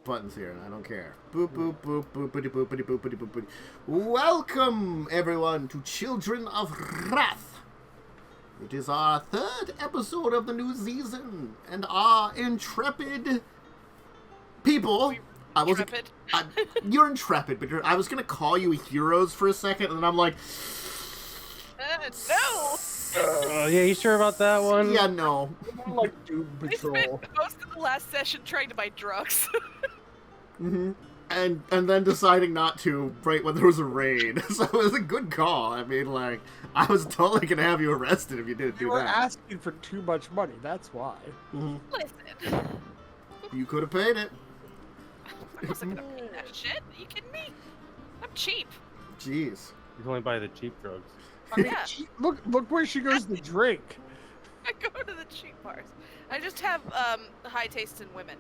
buttons here, and I don't care. Boop, boop, boop, boopity, boopity, boopity, boopity. Welcome, everyone, to Children of Rath. It is our 3rd episode of the new season, and our intrepid people... you're intrepid, but I was going to call you heroes for a second, and I'm like... No! Yeah, you sure about that one? Yeah, no. Like Doom Patrol. I spent most of the last session trying to buy drugs. Mm-hmm. And then deciding not to right when there was a raid. So it was a good call. I mean, like, I was totally going to have you arrested if you didn't do that. You were asking for too much money, that's why. Mm-hmm. Listen. You could have paid it. I wasn't going to pay that shit. Are you kidding me? I'm cheap. Jeez. You can only buy the cheap drugs. I mean, Yeah. look where she goes to drink. I go to the cheap bars. I just have high taste in women.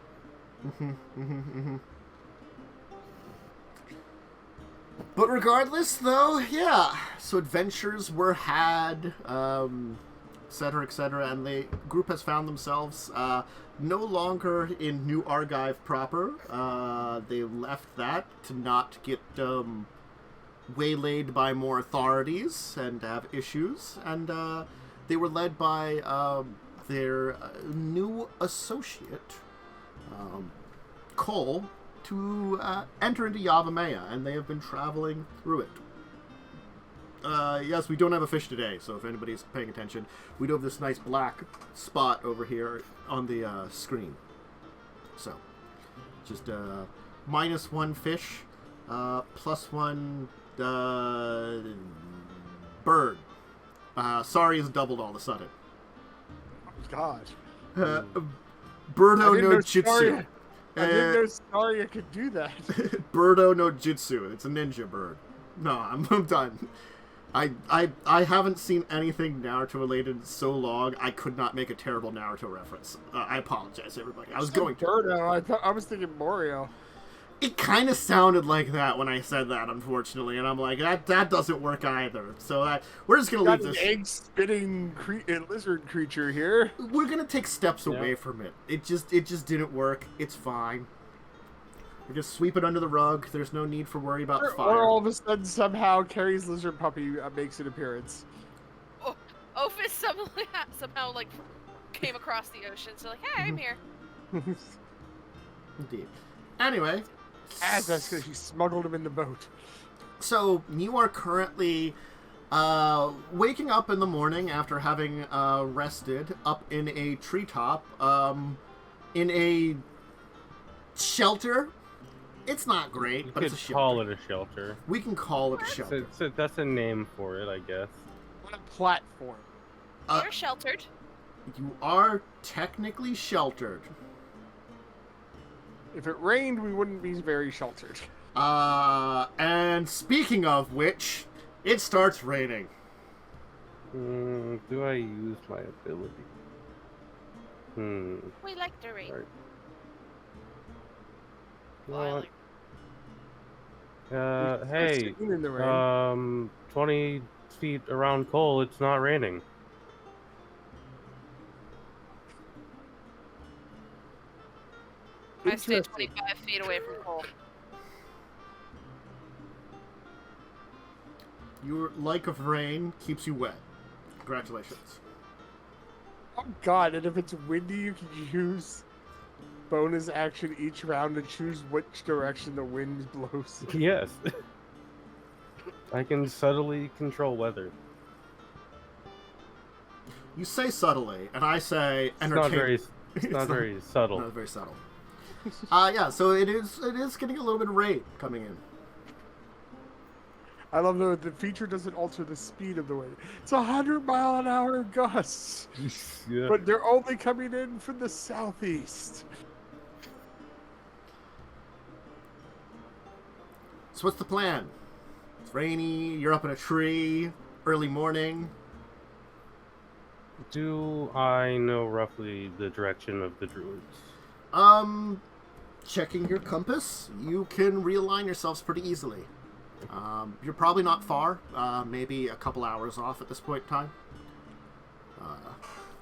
But regardless, though, yeah. So adventures were had, etc., and the group has found themselves no longer in New Argive proper. They left that to not get waylaid by more authorities and have issues, and they were led by their new associate, Cole, to enter into Yavimaya, and they have been traveling through it. Yes, we don't have a fish today, so if anybody's paying attention, we do have this nice black spot over here on the screen. So, just -1 fish, +1 bird. Sorry is doubled all of a sudden. Oh, God. Birdo no Jutsu. I didn't know Saria could do that. Birdo no Jutsu. It's a ninja bird. No, I'm done. I haven't seen anything Naruto related so long. I could not make a terrible Naruto reference. I apologize, everybody. I was going to. Birdo. I was thinking Morio. It kind of sounded like that when I said that, unfortunately, and I'm like, that doesn't work either. So we're just gonna leave this. Got an egg-spitting lizard creature here. We're gonna take steps away from it. It just didn't work. It's fine. We just sweep it under the rug. There's no need for worry about fire. Or all of a sudden, somehow, Carrie's lizard puppy makes an appearance. Oh, Ophis somehow like came across the ocean, so like, hey, I'm here. Indeed. Anyway. That's because she smuggled him in the boat. So, you are currently waking up in the morning after having rested up in a treetop, in a shelter. It's not great, but it's a shelter. Call it a shelter. We can call it a shelter. So that's a name for it, I guess. On a platform. You're sheltered. You are technically sheltered. If it rained, we wouldn't be very sheltered. And speaking of which, it starts raining. Do I use my ability? We like the rain. Right. Well, Hey, In the rain. 20 feet around Cole, it's not raining. I stay 25 feet away from Cole. Your like of rain keeps you wet. Congratulations. Oh God! And if it's windy, you can use bonus action each round to choose which direction the wind blows. Yes. I can subtly control weather. You say subtly, and I say entertain. It's not very subtle. Not very subtle. Yeah, so it is getting a little bit of rain coming in. I love that the feature doesn't alter the speed of the wind. It's 100-mile-an-hour gusts, Yeah. but they're only coming in from the southeast. So what's the plan? It's rainy, you're up in a tree, early morning. Do I know roughly the direction of the druids? Checking your compass, you can realign yourselves pretty easily. You're probably not far, maybe a couple hours off at this point in time.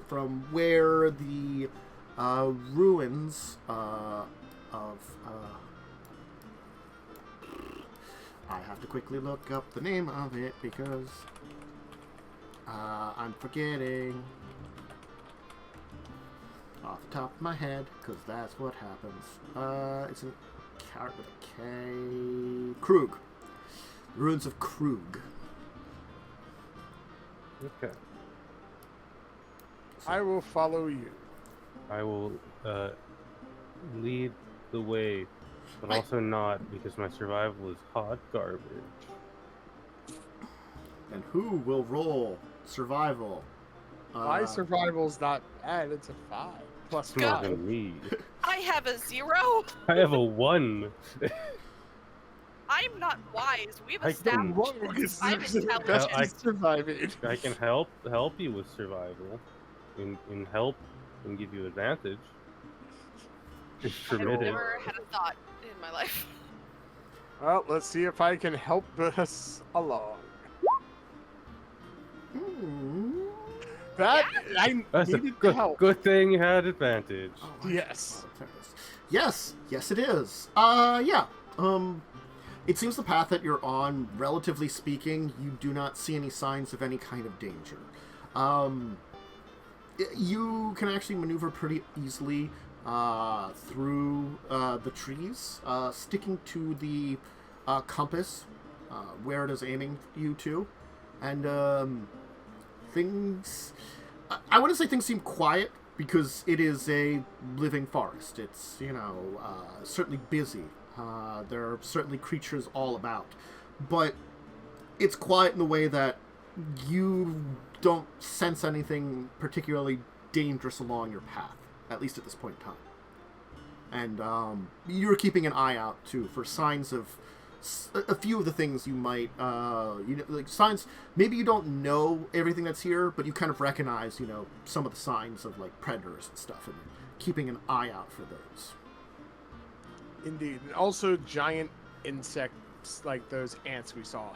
From where the ruins of... I have to quickly look up the name of it because I'm forgetting off the top of my head, because that's what happens. It's a carrot with a K. Krug. Ruins of Krug. Okay. I will follow you. I will lead the way, but Right. also not, because my survival is hot garbage. And who will roll survival? My survival's not bad. It's a 5 plus More 5. than me. I have a 0. I have a 1. I'm not wise. We've I established. Wrong, because I'm there's the intelligent. best is surviving. I can help you with survival, and help and give you advantage. It's I've permitted. never had a thought in my life. Well, let's see if I can help us along. That I That's a needed good, help. good thing you had advantage. Oh, Yes. Yes, it is. Yeah. It seems the path that you're on, relatively speaking, you do not see any signs of any kind of danger. You can actually maneuver pretty easily through the trees, sticking to the compass where it is aiming you to, and things. I wouldn't say things seem quiet, because it is a living forest. It's, certainly busy. There are certainly creatures all about. But it's quiet in the way that you don't sense anything particularly dangerous along your path, at least at this point in time. And you're keeping an eye out, too, for signs of a few of the things you might, like signs. Maybe you don't know everything that's here, but you kind of recognize, some of the signs of like predators and stuff, and keeping an eye out for those. Indeed. And also giant insects like those ants we saw.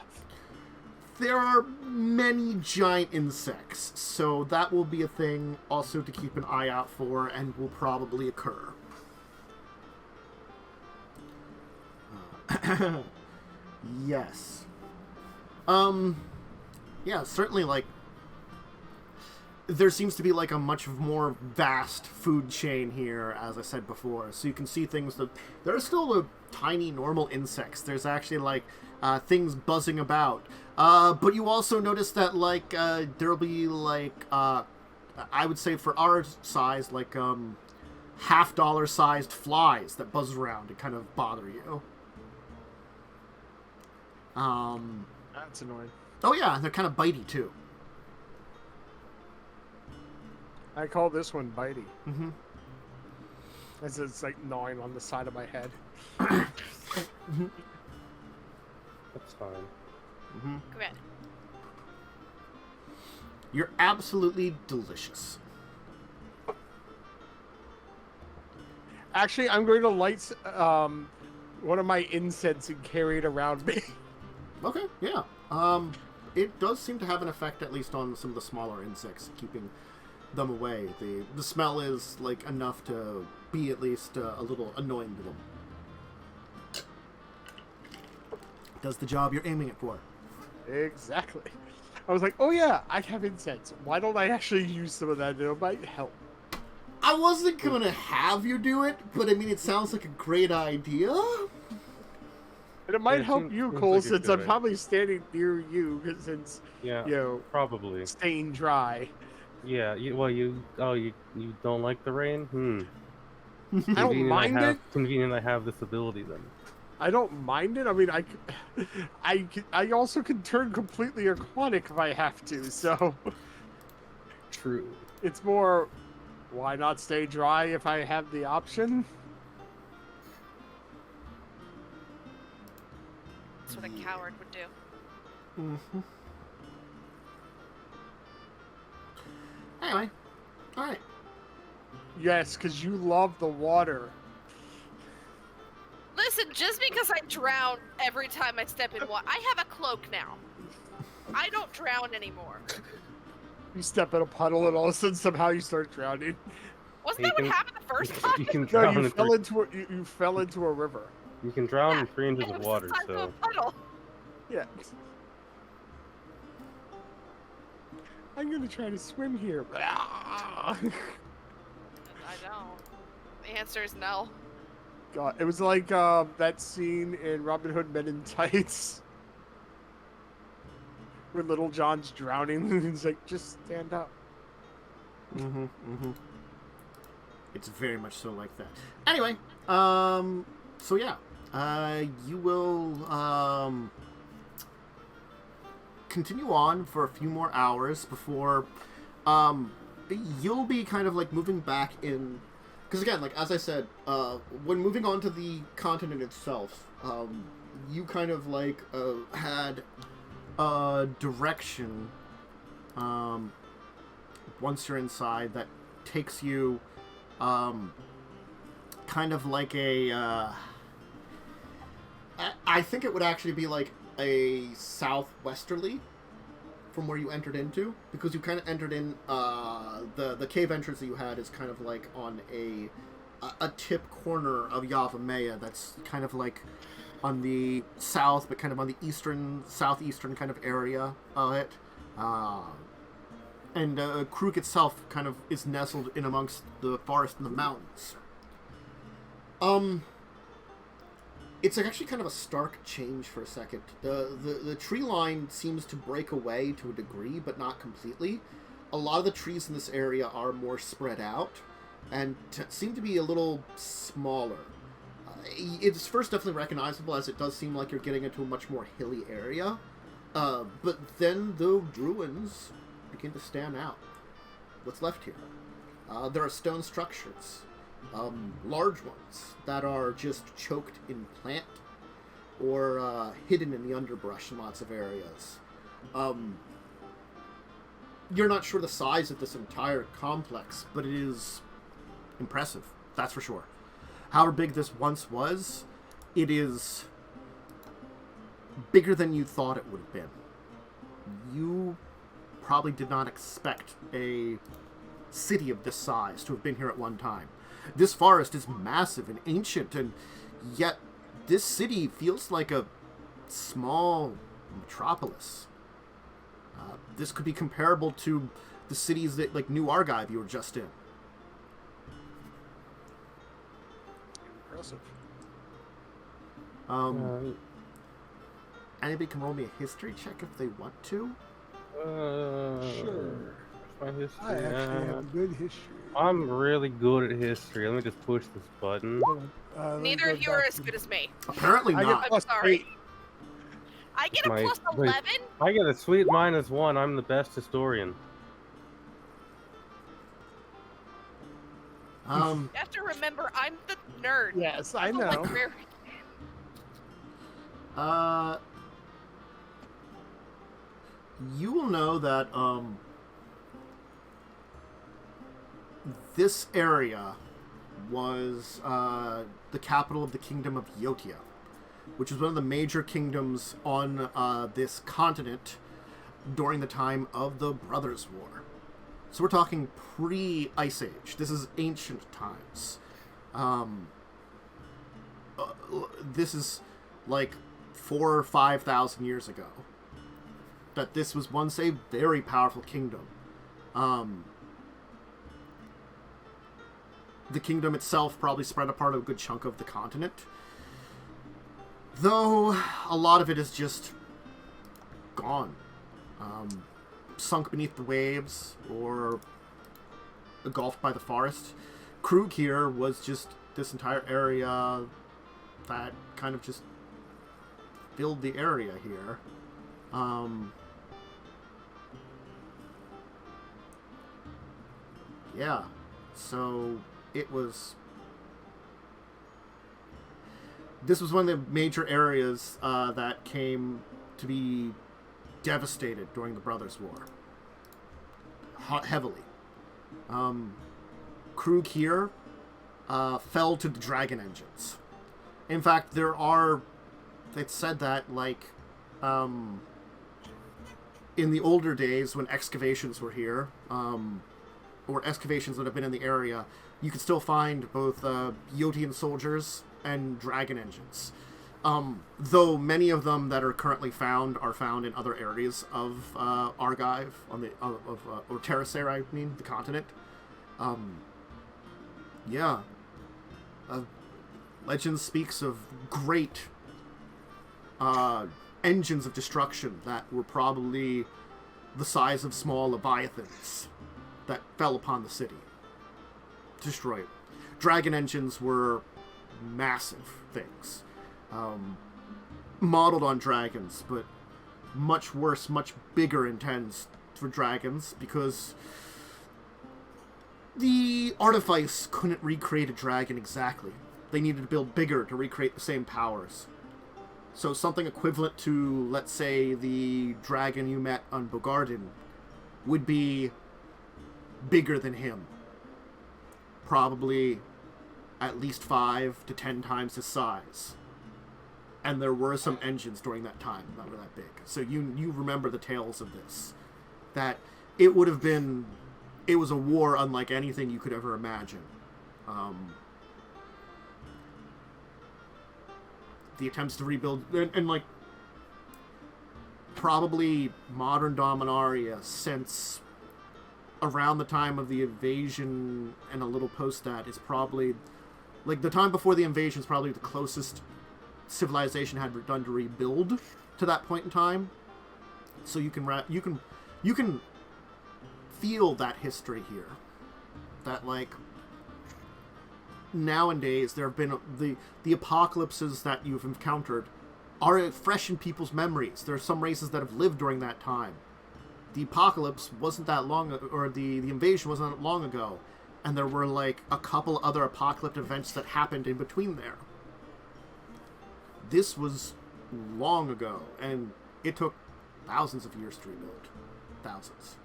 There are many giant insects, so that will be a thing also to keep an eye out for, and will probably occur. Yes. Yeah, certainly, like, there seems to be, like, a much more vast food chain here, as I said before. So you can see things that... There are still tiny, normal insects. There's actually, like, things buzzing about. But you also notice that, like, there'll be, like, I would say for our size, like, $50 flies that buzz around and kind of bother you. That's annoying. Oh yeah, they're kind of bitey too. I call this one bitey. Mm-hmm. As it's like gnawing on the side of my head. That's fine. Mm-hmm. Correct. You're absolutely delicious. Actually, I'm going to light one of my incense and carry it around me. Okay, yeah. It does seem to have an effect, at least on some of the smaller insects, keeping them away. The smell is like enough to be at least a little annoying to them. Does the job you're aiming it for. Exactly. I was like, oh yeah, I have incense. Why don't I actually use some of that? It might help. I wasn't gonna have you do it, but I mean, it sounds like a great idea. And it might It help seems- you, seems Cole, like a since good I'm idea. probably standing near you, since, Yeah, probably. staying dry. Yeah, you don't like the rain? I don't Convenient mind it. Convenient I have this ability then. I don't mind it. I mean, I also can turn completely aquatic if I have to, so True. it's more, why not stay dry if I have the option? That's what a coward would do. Mm-hmm. Anyway, alright. Yes, because you love the water. Listen, just because I drown every time I step in water, I have a cloak now. I don't drown anymore. You step in a puddle and all of a sudden somehow you start drowning. Wasn't You that what can- happened the first You time? can No, drown you in fell three, into you fell into a river. you can drown in Yeah, 3 inches and it of was water. the size of a So puddle. Yeah. I'm gonna try to swim here. I don't. The answer is no. God, it was like that scene in Robin Hood Men in Tights where Little John's drowning and he's like, just stand up. Mm-hmm. Mm-hmm. It's very much so like that. Anyway, so yeah, you will continue on for a few more hours before you'll be kind of like moving back in. Because again, like as I said, when moving on to the continent itself, you kind of like had a direction once you're inside that takes you kind of like a I think it would actually be like a southwesterly from where you entered into, because you kind of entered in the cave entrance that you had is kind of like on a tip corner of Yavimaya that's kind of like on the south, but kind of on the southeastern kind of area of it. And Krug itself kind of is nestled in amongst the forest and the mountains. It's actually kind of a stark change for a second. The tree line seems to break away to a degree, but not completely. A lot of the trees in this area are more spread out and seem to be a little smaller. It's first definitely recognizable, as it does seem like you're getting into a much more hilly area. But then the ruins begin to stand out. What's left here? There are stone structures. Large ones that are just choked in plant or hidden in the underbrush in lots of areas. You're not sure the size of this entire complex, but it is impressive, that's for sure. However big this once was, it is bigger than you thought it would have been. You probably did not expect a city of this size to have been here at one time. This forest is massive and ancient, and yet this city feels like a small metropolis. This could be comparable to the cities that, like, New Argive you were just in. Impressive. Anybody can roll me a history check if they want to. Sure. My history. I actually have a good history. I'm really good at history. Let me just push this button. Let me Neither go of you are back as to- good as me. Apparently I not. get plus sorry. 8. I get a My- plus wait. 11. I get a sweet -1. I'm the best historian. You have to remember, I'm the nerd. Yes, I I'm the know. librarian. You will know that this area was the capital of the kingdom of Yotia, which was one of the major kingdoms on this continent during the time of the Brothers' War. So we're talking pre-Ice Age. This is ancient times. This is like 4,000 or 5,000 years ago. That this was once a very powerful kingdom. The kingdom itself probably spread apart a good chunk of the continent. Though a lot of it is just gone. Sunk beneath the waves or engulfed by the forest. Krug here was just this entire area that kind of just filled the area here. Yeah, so it was... This was one of the major areas that came to be devastated during the Brothers' War. Heavily. Krug here fell to the dragon engines. In fact, it's said that, like, in the older days when excavations were here, or excavations that have been in the area, you can still find both Yotian soldiers and dragon engines. Though many of them that are currently found are found in other areas of Argive, on the or Terracer, I mean, the continent. Yeah. Legend speaks of great engines of destruction that were probably the size of small leviathans that fell upon the city. Destroyed. Dragon engines were massive things. Modeled on dragons, but much worse, much bigger intents for dragons, because the artifice couldn't recreate a dragon exactly. They needed to build bigger to recreate the same powers. So something equivalent to, let's say, the dragon you met on Bogarden would be bigger than him. Probably at least 5 to 10 times his size. And there were some engines during that time that were that big. So you remember the tales of this. That it would have been... It was a war unlike anything you could ever imagine. The attempts to rebuild... And like... Probably modern Dominaria since around the time of the invasion and a little post that is probably... Like, the time before the invasion is probably the closest civilization had done to rebuild to that point in time. So you can feel that history here. That, like, nowadays there have been the apocalypses that you've encountered are fresh in people's memories. There are some races that have lived during that time. The apocalypse wasn't that long, or the invasion wasn't that long ago, and there were like a couple other apocalyptic events that happened in between there. This was long ago, and it took thousands of years to rebuild. Thousands.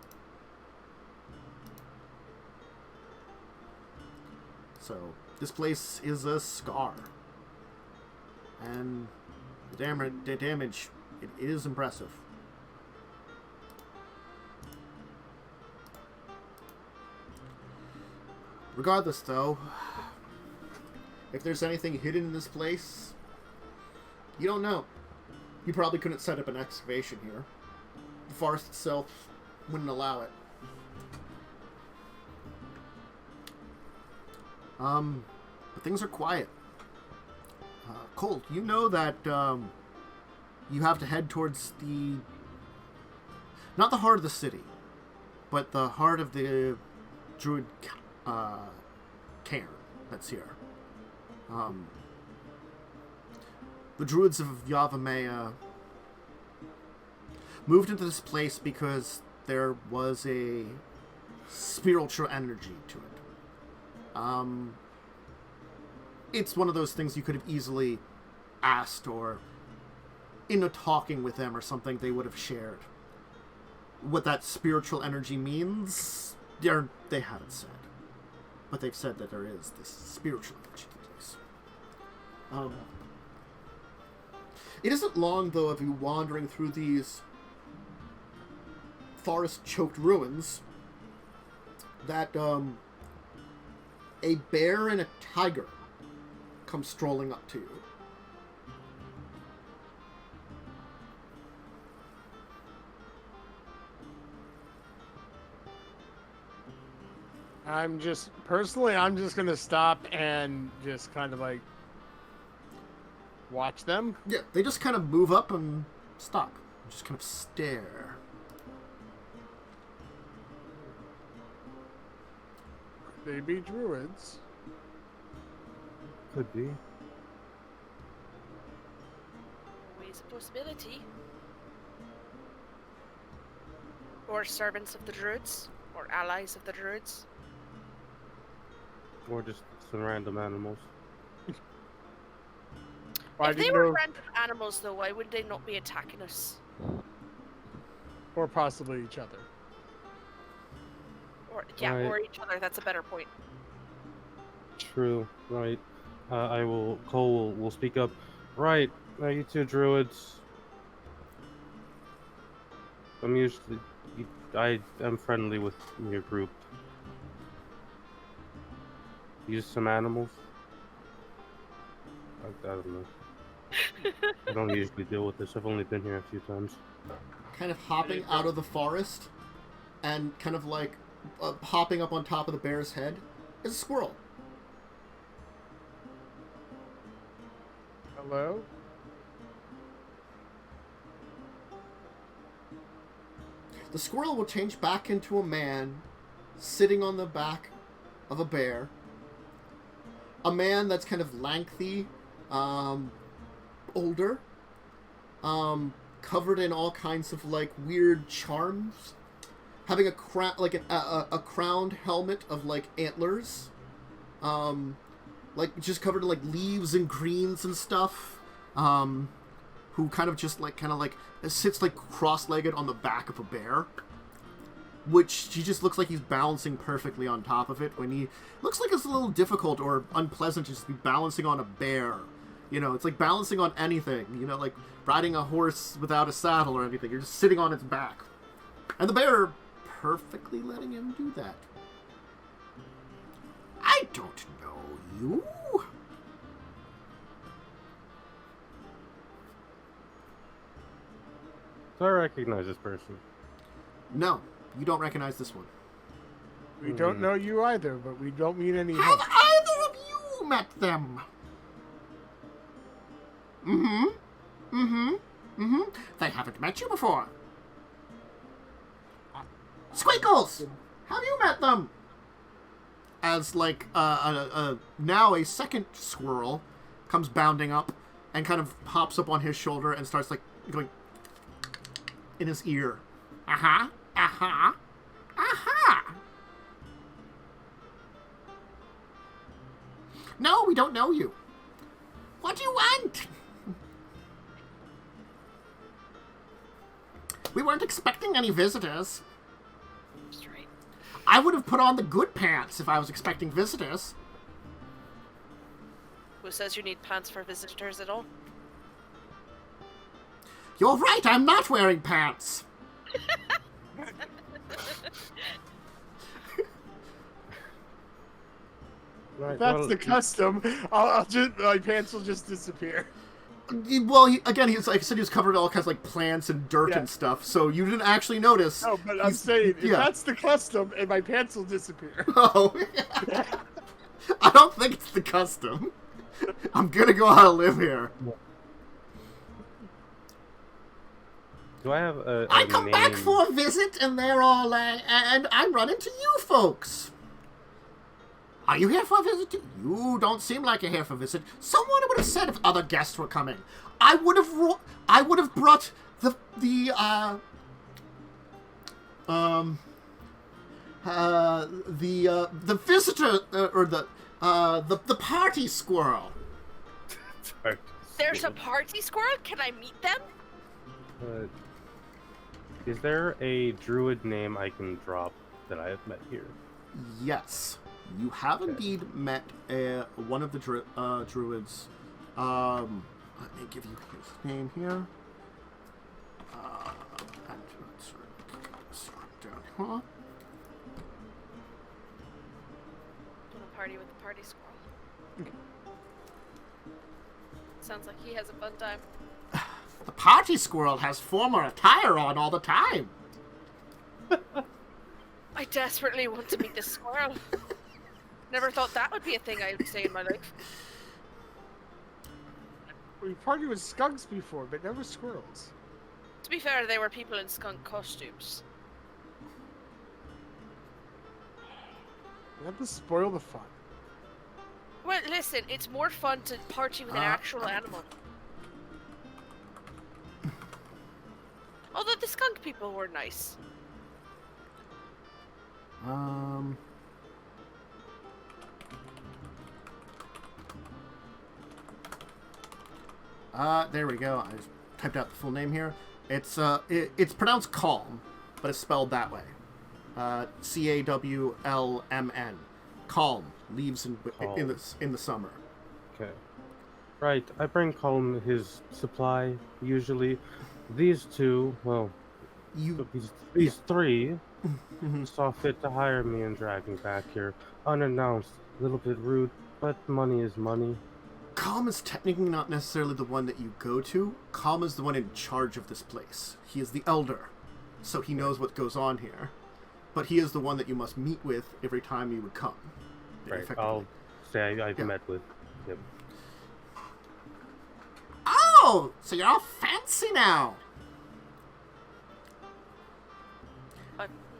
So, this place is a scar. And the damage, it is impressive. Regardless, though, if there's anything hidden in this place, you don't know. You probably couldn't set up an excavation here. The forest itself wouldn't allow it. But things are quiet. Colt, you know that you have to head towards the... Not the heart of the city, but the heart of the druid cairn that's here. The druids of Yavimaya moved into this place because there was a spiritual energy to it. It's one of those things you could have easily asked, or in a talking with them or something they would have shared. What that spiritual energy means, they haven't said. But they've said that there is this spiritual energy in place. It isn't long, though, of you wandering through these forest-choked ruins that a bear and a tiger come strolling up to you. I'm just going to stop and just kind of like watch them. Yeah, they just kind of move up and stop. Just kind of stare. They be druids. Could be. Always a possibility. Or servants of the druids, or allies of the druids. Or just some random animals. If they were random animals, though, why would they not be attacking us? Or possibly each other. Or Right. or each other. That's a better point. True, right. Cole will speak up. Right, you two druids. I am friendly with your group. use some animals. I don't know. I don't usually deal with this. I've only been here a few times. Kind of hopping out of the forest and kind of like hopping up on top of the bear's head is a squirrel. Hello? The squirrel will change back into a man sitting on the back of a bear. A man that's kind of lengthy, older, covered in all kinds of like weird charms, having a a crowned helmet of like antlers, like just covered in like leaves and greens and stuff. Who kind of just like sits like cross-legged on the back of a bear, which he just looks like he's balancing perfectly on top of it. When he looks like it's a little difficult or unpleasant to just be balancing on a bear. You know, it's like balancing on anything. You know, like riding a horse without a saddle or anything. You're just sitting on its back, and the bear perfectly letting him do that. I don't know you. Do I recognize this person? No, you don't recognize this one. We don't know you either, but we don't need any Have help. either of you met them? They haven't met you before. Squinkles! Have you met them? As, like, now a second squirrel comes bounding up and kind of hops up on his shoulder and starts, like, going in his ear. Aha, aha, aha. No, we don't know you. What do you want? We weren't expecting any visitors. Straight. I would have put on the good pants if I was expecting visitors. Who says you need pants for visitors at all? You're right, I'm not wearing pants. Right, That's well, the custom. I'll just my pants will just disappear. Well, he's like I said, he was covered in all kinds of like plants and dirt Yeah. and stuff, so you didn't actually notice. No, but I'm saying if yeah. that's the custom, and my pants will disappear. Oh, I don't think it's the custom. I'm gonna go out and live here. Do I have a I come name? back for a visit, and they're all and I run into you folks. Are you here for a visit? You don't seem like you're here for a visit. Someone would have said if other guests were coming. I would have brought the visitor or the party squirrel. Sorry. There's a party squirrel? Can I meet them? Is there a druid name I can drop that I have met here? Yes, you have indeed met one of the druids. Let me give you his name here. And let's scrub down. Huh? Want to party with the party squirrel? Sounds like he has a fun time. The party squirrel has former attire on all the time. I desperately want to meet this squirrel. Never thought that would be a thing I'd say in my life. We partied with skunks before, but never squirrels. To be fair, they were people in skunk costumes. You have to spoil the fun. Well, listen, it's more fun to party with an actual animal. Although the skunk people were nice. There we go. I just typed out the full name here. It's it's pronounced Calm, but it's spelled that way. Cawlmn. Calm leaves in the summer. Okay. Right, I bring Colm his supply, usually. These two, well, these three saw fit to hire me and drag me back here, unannounced, A little bit rude, but money is money. Calm is technically not necessarily the one that you go to. Calm is the one in charge of this place. He is the elder, so he knows what goes on here. But he is the one that you must meet with every time you would come. Right, effectively. I'll say I've met with him. Oh, so you're all fancy now.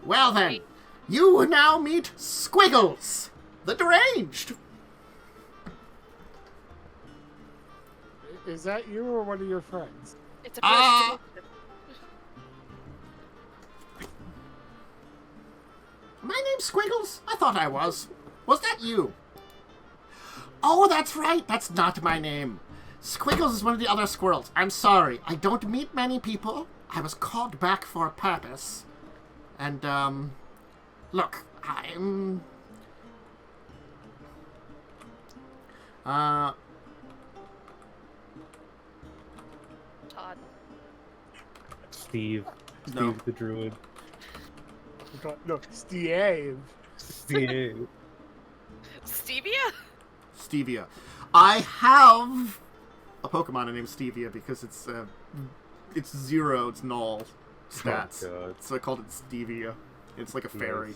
Well then, you now meet Squiggles, the deranged. Is that you or one of your friends? It's a Ah. person. My name's Squiggles? I thought I was. Was that you? Oh, that's right. That's not my name. Squiggles is one of the other squirrels. I'm sorry. I don't meet many people. I was called back for a purpose. And, look, I'm... Todd. Steve No. the druid. No, Steve. Steve. Stevia? Stevia. I have a Pokemon named Stevia because it's zero, it's null stats. Oh, God. So I called it Stevia. It's like a fairy.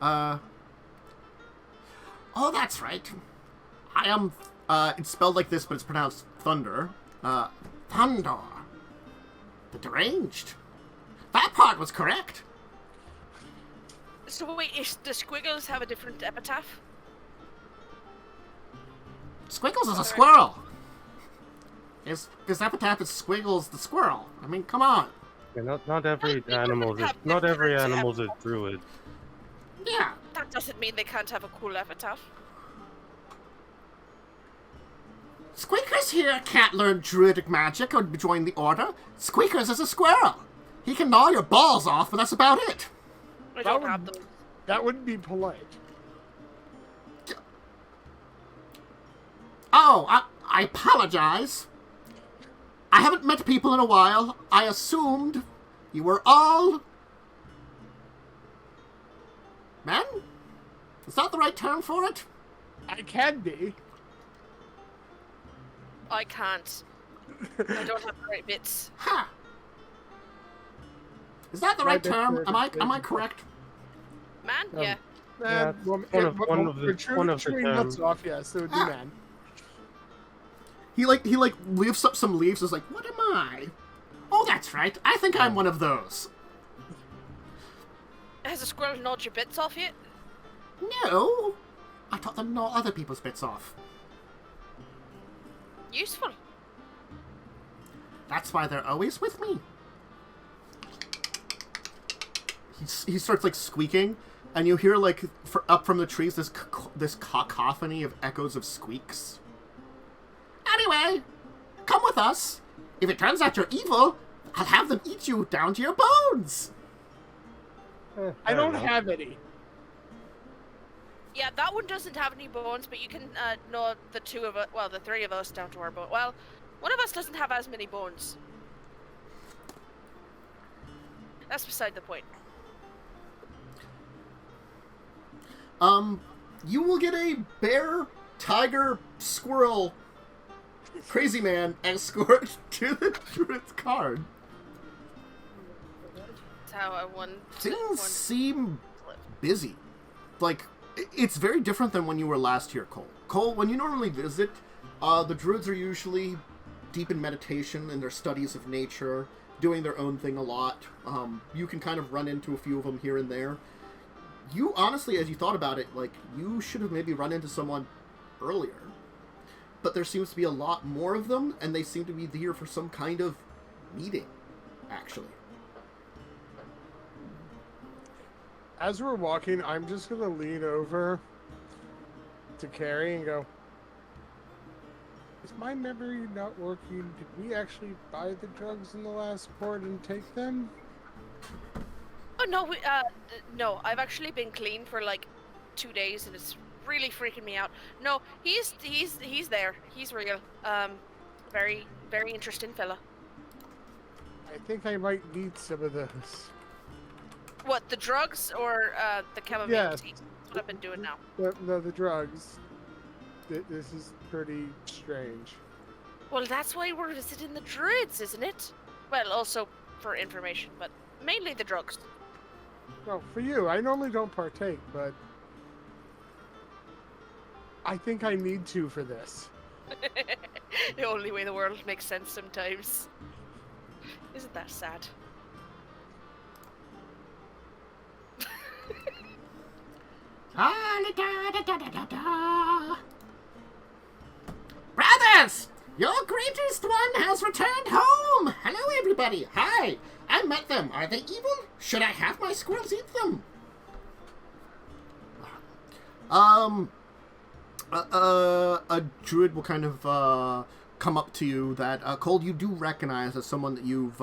Nice. Oh, that's right. I am, it's spelled like this, but it's pronounced Thunder. Thunder. The deranged. That part was correct. So wait, does Squiggles have a different epitaph? Squiggles is a squirrel. His epitaph is Squiggles the squirrel. I mean, come on. Yeah, not every Well, animal is not every animal's a druid. Yeah. That doesn't mean they can't have a cool epitaph. Squeakers here can't learn druidic magic or join the order. Squeakers is a squirrel. He can gnaw your balls off, but that's about it. I don't have them. That wouldn't be polite. Oh, I apologize. I haven't met people in a while. I assumed you were all... men? Is that the right term for it? I can be. I can't. I don't have the right bits. Ha! Is that the right term? Am I correct? Man? Um, Yeah. Yeah, one of the nuts terms. off, yes, it would be Ah. man. He lifts up some leaves and is like, what am I? Oh, that's right. I think I'm one of those. Has a squirrel gnawed your bits off yet? No. I taught them to gnaw other people's bits off. Useful. That's why they're always with me. He starts like squeaking, and you hear like up from the trees this cacophony of echoes of squeaks. Anyway, come with us. If it turns out you're evil, I'll have them eat you down to your bones. I don't know. have any. Yeah, that one doesn't have any bones, but you can gnaw the two of us, well, the three of us down to our bone. Well, one of us doesn't have as many bones. That's beside the point. You will get a bear, tiger, squirrel, crazy man escort to the druid's card. That's how I won. Things seem busy. Like, it's very different than when you were last here, Cole. Cole, when you normally visit, the druids are usually deep in meditation and their studies of nature, doing their own thing a lot. You can kind of run into a few of them here and there. You, honestly, as you thought about it, like, you should have maybe run into someone earlier. But there seems to be a lot more of them, and they seem to be here for some kind of meeting, actually. As we're walking, I'm just gonna lean over to Carrie and go, is my memory not working? Did we actually buy the drugs in the last port and take them? Oh no, no. I've actually been clean for like 2 days, and it's really freaking me out. No, he's there. He's real. Very interesting fella. I think I might need some of those. What, the drugs or the chamomile Yes. tea? That's what I've been doing now. The drugs. This is pretty strange. Well, that's why we're visiting the druids, isn't it? Well, also for information, but mainly the drugs. Well, for you, I normally don't partake, but I think I need to for this. The only way the world makes sense sometimes. Isn't that sad? Brothers! Your greatest one has returned home! Hello, everybody! Hi! I met them. Are they evil? Should I have my squirrels eat them? A druid will kind of come up to you that Cole, you do recognize as someone that you've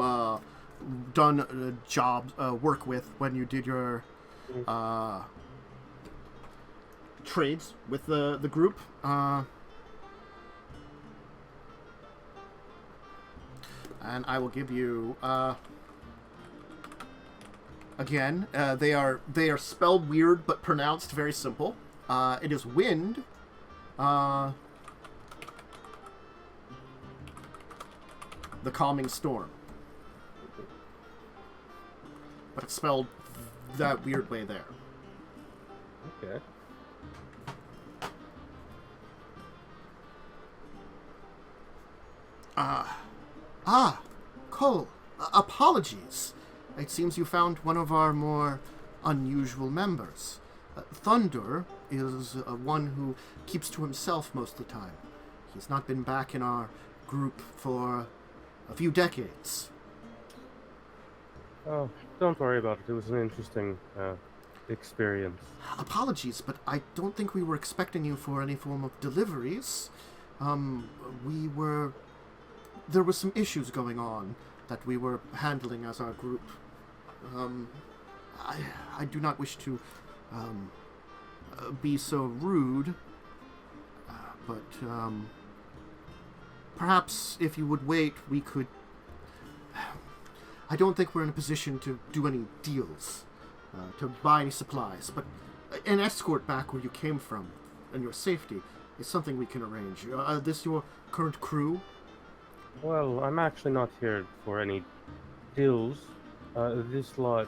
done work with when you did your trades with the group. And I will give you again. They are spelled weird but pronounced very simple. It is wind. The calming storm. But it's spelled that weird way there. Okay. Cole, apologies. It seems you found one of our more unusual members. Thunder is one who keeps to himself most of the time. He's not been back in our group for a few decades. Oh, don't worry about it. It was an interesting experience. Apologies, but I don't think we were expecting you for any form of deliveries. There were some issues going on that we were handling as our group. I do not wish to be so rude, but perhaps if you would wait, we could... I don't think we're in a position to do any deals, to buy any supplies, but an escort back where you came from and your safety is something we can arrange. This your current crew? Well, I'm actually not here for any deals. This lot,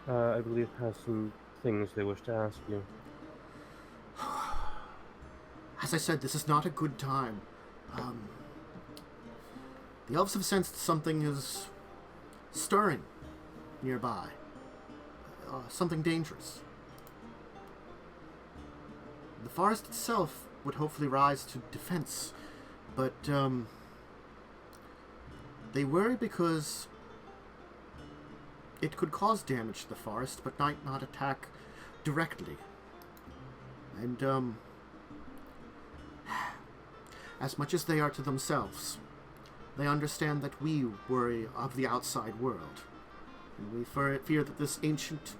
I believe, has some things they wish to ask you. As I said, this is not a good time. The elves have sensed something is stirring nearby. Something dangerous. The forest itself would hopefully rise to defense, but they worry because it could cause damage to the forest, but might not attack directly. And as much as they are to themselves, they understand that we worry of the outside world. And we fear that this ancient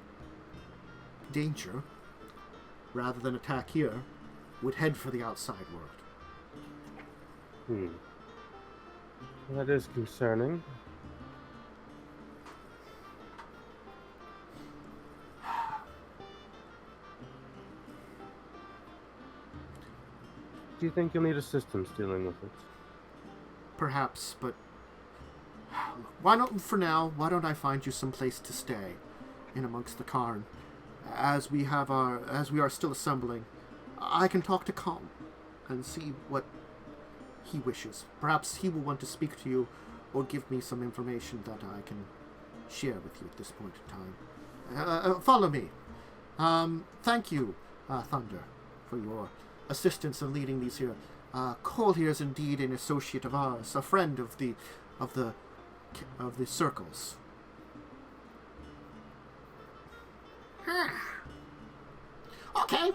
danger, rather than attack here, would head for the outside world. That is concerning. Do you think you'll need assistance dealing with it? Perhaps, but why don't I find you some place to stay in amongst the cairn? As we are still assembling, I can talk to Calm and see what he wishes. Perhaps he will want to speak to you or give me some information that I can share with you at this point in time. Follow me. Thank you, Thunder, for your assistance in leading these here. Cole here is indeed an associate of ours, a friend of the circles. Okay.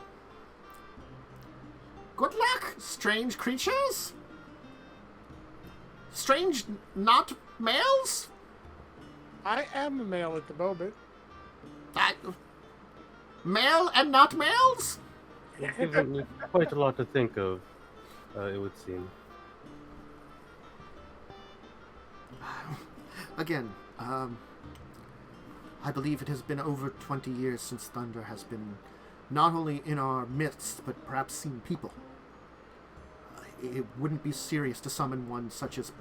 Good luck, strange creatures. Strange not males? I am a male at the moment. Male and not males? You've given me quite a lot to think of, it would seem. Again, I believe it has been over 20 years since Thunder has been not only in our midst, but perhaps seen people. It wouldn't be serious to summon one such as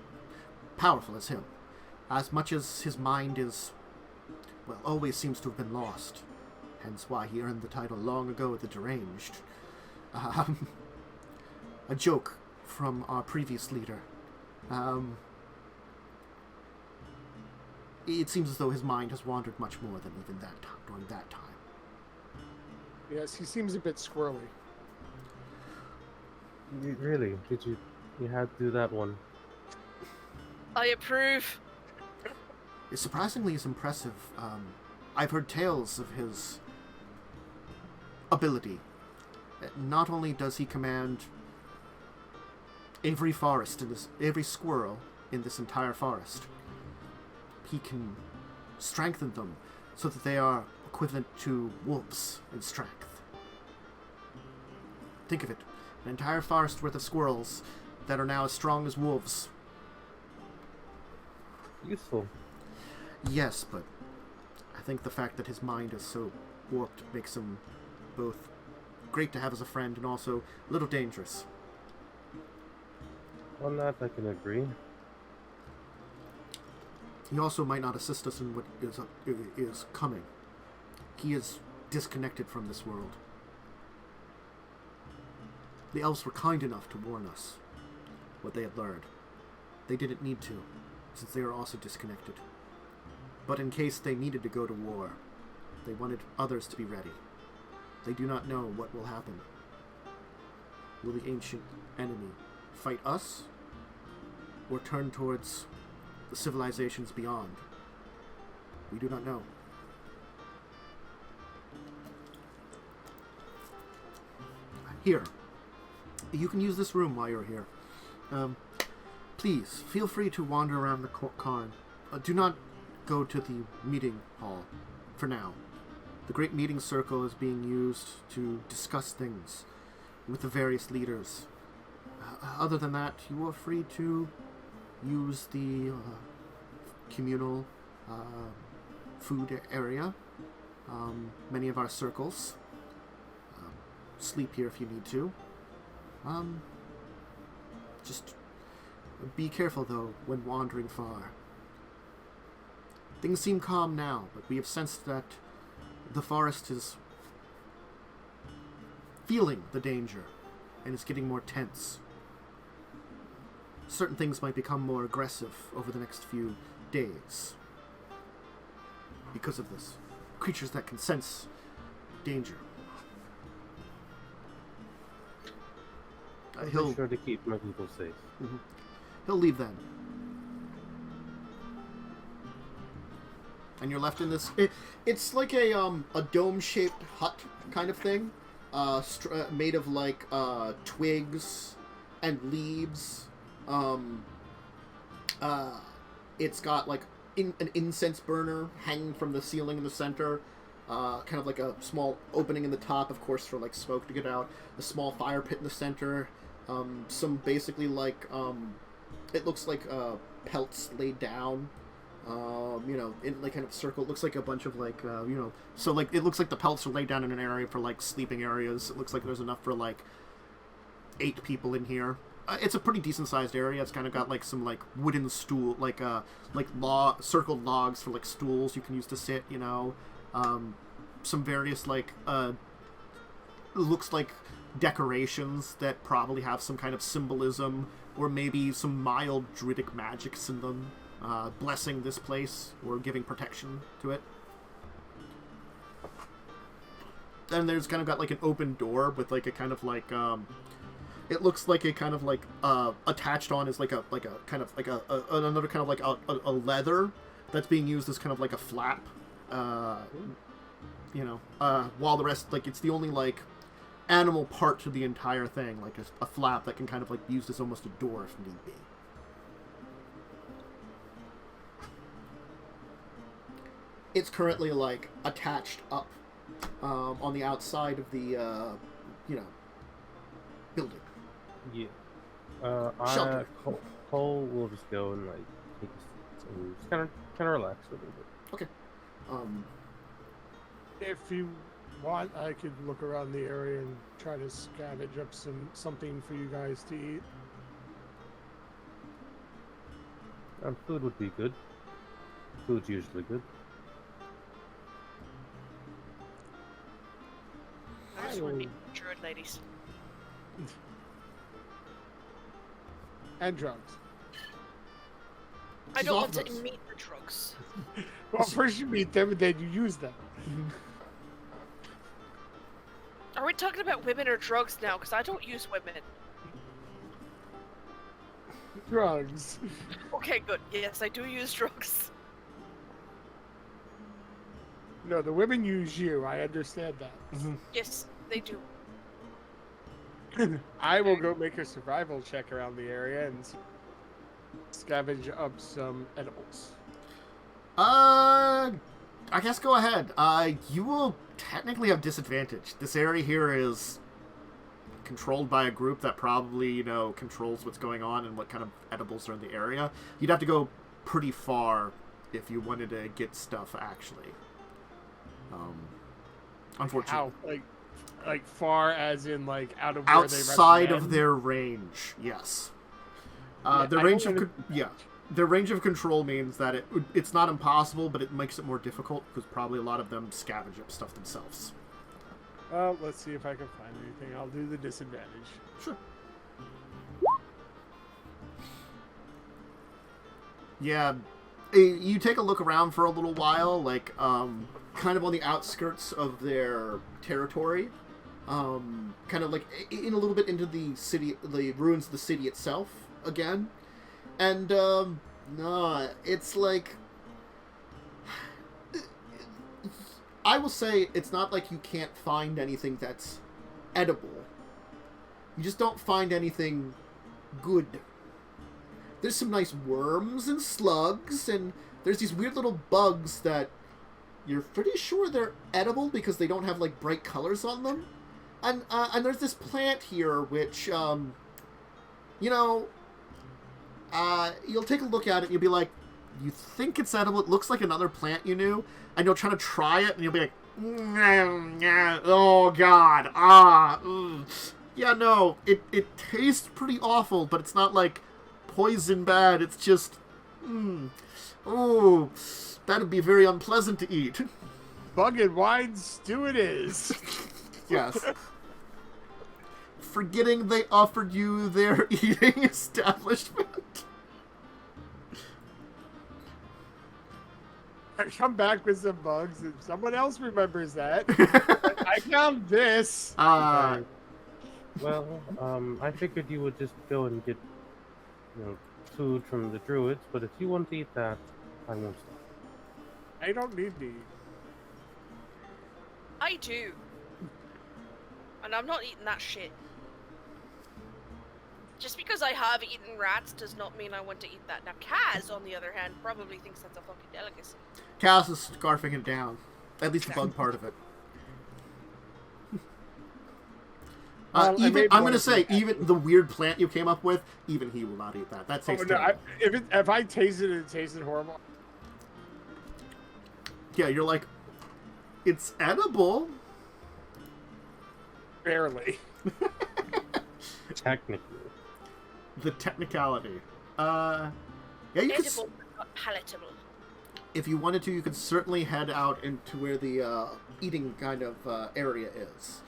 powerful as him, as much as his mind is, well, always seems to have been lost. Hence why he earned the title long ago, the Deranged. A joke from our previous leader. It seems as though his mind has wandered much more than even that time, during that time. Yes, he seems a bit squirrely. Really? Did you had to do that one? I approve. It surprisingly is impressive. I've heard tales of his ability. Not only does he command every forest in this, every squirrel in this entire forest, he can strengthen them so that they are equivalent to wolves in strength. Think of it. An entire forest worth of squirrels that are now as strong as wolves. Useful. Yes, but I think the fact that his mind is so warped makes him both great to have as a friend and also a little dangerous. On that, I can agree. He also might not assist us in what is coming. He is disconnected from this world. The elves were kind enough to warn us what they had learned. They didn't need to, since they are also disconnected. But in case they needed to go to war, they wanted others to be ready. They do not know what will happen. Will the ancient enemy fight us, or turn towards the civilizations beyond? We do not know. Here. You can use this room while you're here. Please, feel free to wander around the cairn. Do not go to the meeting hall for now. The great meeting circle is being used to discuss things with the various leaders. Other than that, you are free to use the communal food area. Many of our circles. Sleep here if you need to. Just be careful, though, when wandering far. Things seem calm now, but we have sensed that the forest is feeling the danger and is getting more tense. Certain things might become more aggressive over the next few days because of this. Creatures that can sense danger. I'll be sure to keep my people safe. Mm-hmm. He'll leave then. And you're left in this... It's like a dome-shaped hut kind of thing. Made of, like, twigs and leaves. It's got, like, an incense burner hanging from the ceiling in the center. Kind of like a small opening in the top, of course, for, like, smoke to get out. A small fire pit in the center. Some basically, like, it looks like pelts laid down. You know, in like kind of circle. It looks like a bunch of like, you know, so like it looks like the pelts are laid down in an area for like sleeping areas. It looks like there's enough for like 8 people in here. It's a pretty decent sized area. It's kind of got like some like wooden stool, like circled logs for like stools you can use to sit. You know, some various like looks like decorations that probably have some kind of symbolism or maybe some mild druidic magics in them. Blessing this place or giving protection to it. And there's kind of got like an open door with like a kind of like it looks like a kind of like attached on is like a kind of like another kind of like a leather that's being used as kind of like a flap. You know, while the rest, like, it's the only like animal part to the entire thing, like a flap that can kind of like be used as almost a door if need be. It's currently, like, attached up on the outside of the, you know, building. Yeah. Shelter. Cole will just go and, like, take a seat and just kind of relax a little bit. Okay. If you want, I could look around the area and try to scavenge up something for you guys to eat. Food would be good. Food's usually good. I just want to meet druid ladies. And drugs. I She's don't off want to those. meet the drugs. Well, first you meet them, and then you use them. Are we talking about women or drugs now? Because I don't use women. Drugs. Okay, good. Yes, I do use drugs. No, the women use you. I understand that. Yes, they do. I will go make a survival check around the area and scavenge up some edibles. I guess go ahead. You will technically have disadvantage. This area here is controlled by a group that probably, you know, controls what's going on and what kind of edibles are in the area. You'd have to go pretty far if you wanted to get stuff, actually. Unfortunately. How? Like far as in, like, out of where Outside they of recommend? their range, yes. Yeah, The I range don't of wanna- their range of control means that it's not impossible, but it makes it more difficult because probably a lot of them scavenge up stuff themselves. Well, let's see if I can find anything. I'll do the disadvantage. Sure. Yeah, you take a look around for a little while, like kind of on the outskirts of their territory, kind of like in a little bit into the city, the ruins of the city itself again, and no, it's like I will say it's not like you can't find anything that's edible. You just don't find anything good. There's some nice worms and slugs, and there's these weird little bugs that you're pretty sure they're edible because they don't have, like, bright colors on them. And there's this plant here which, you know, you'll take a look at it and you'll be like, you think it's edible, it looks like another plant you knew, and you'll try to try it and you'll be like, oh god, ugh. Yeah, no, it tastes pretty awful, but it's not like poison bad, it's just, oh, that'd be very unpleasant to eat. Bug and wine stew it is. Yes. Forgetting they offered you their eating establishment. I come back with some bugs, and someone else remembers that. I found this. Well, I figured you would just go and get, you know, food from the druids, but if you want to eat that, I won't stop. I don't need to eat. I do. And I'm not eating that shit. Just because I have eaten rats does not mean I want to eat that. Now, Kaz, on the other hand, probably thinks that's a fucking delicacy. Cass is scarfing it down. At least the bug part of it. Well, I even made I'm one gonna of say, them. even the weird plant you came up with, even he will not eat that. That Oh, tastes no, terrible. if I tasted it, it tasted horrible. Yeah, you're like, it's edible. Barely. Technically. The technicality. Yeah, you could. Edible, but not palatable. If you wanted to, you could certainly head out into where the eating kind of area is.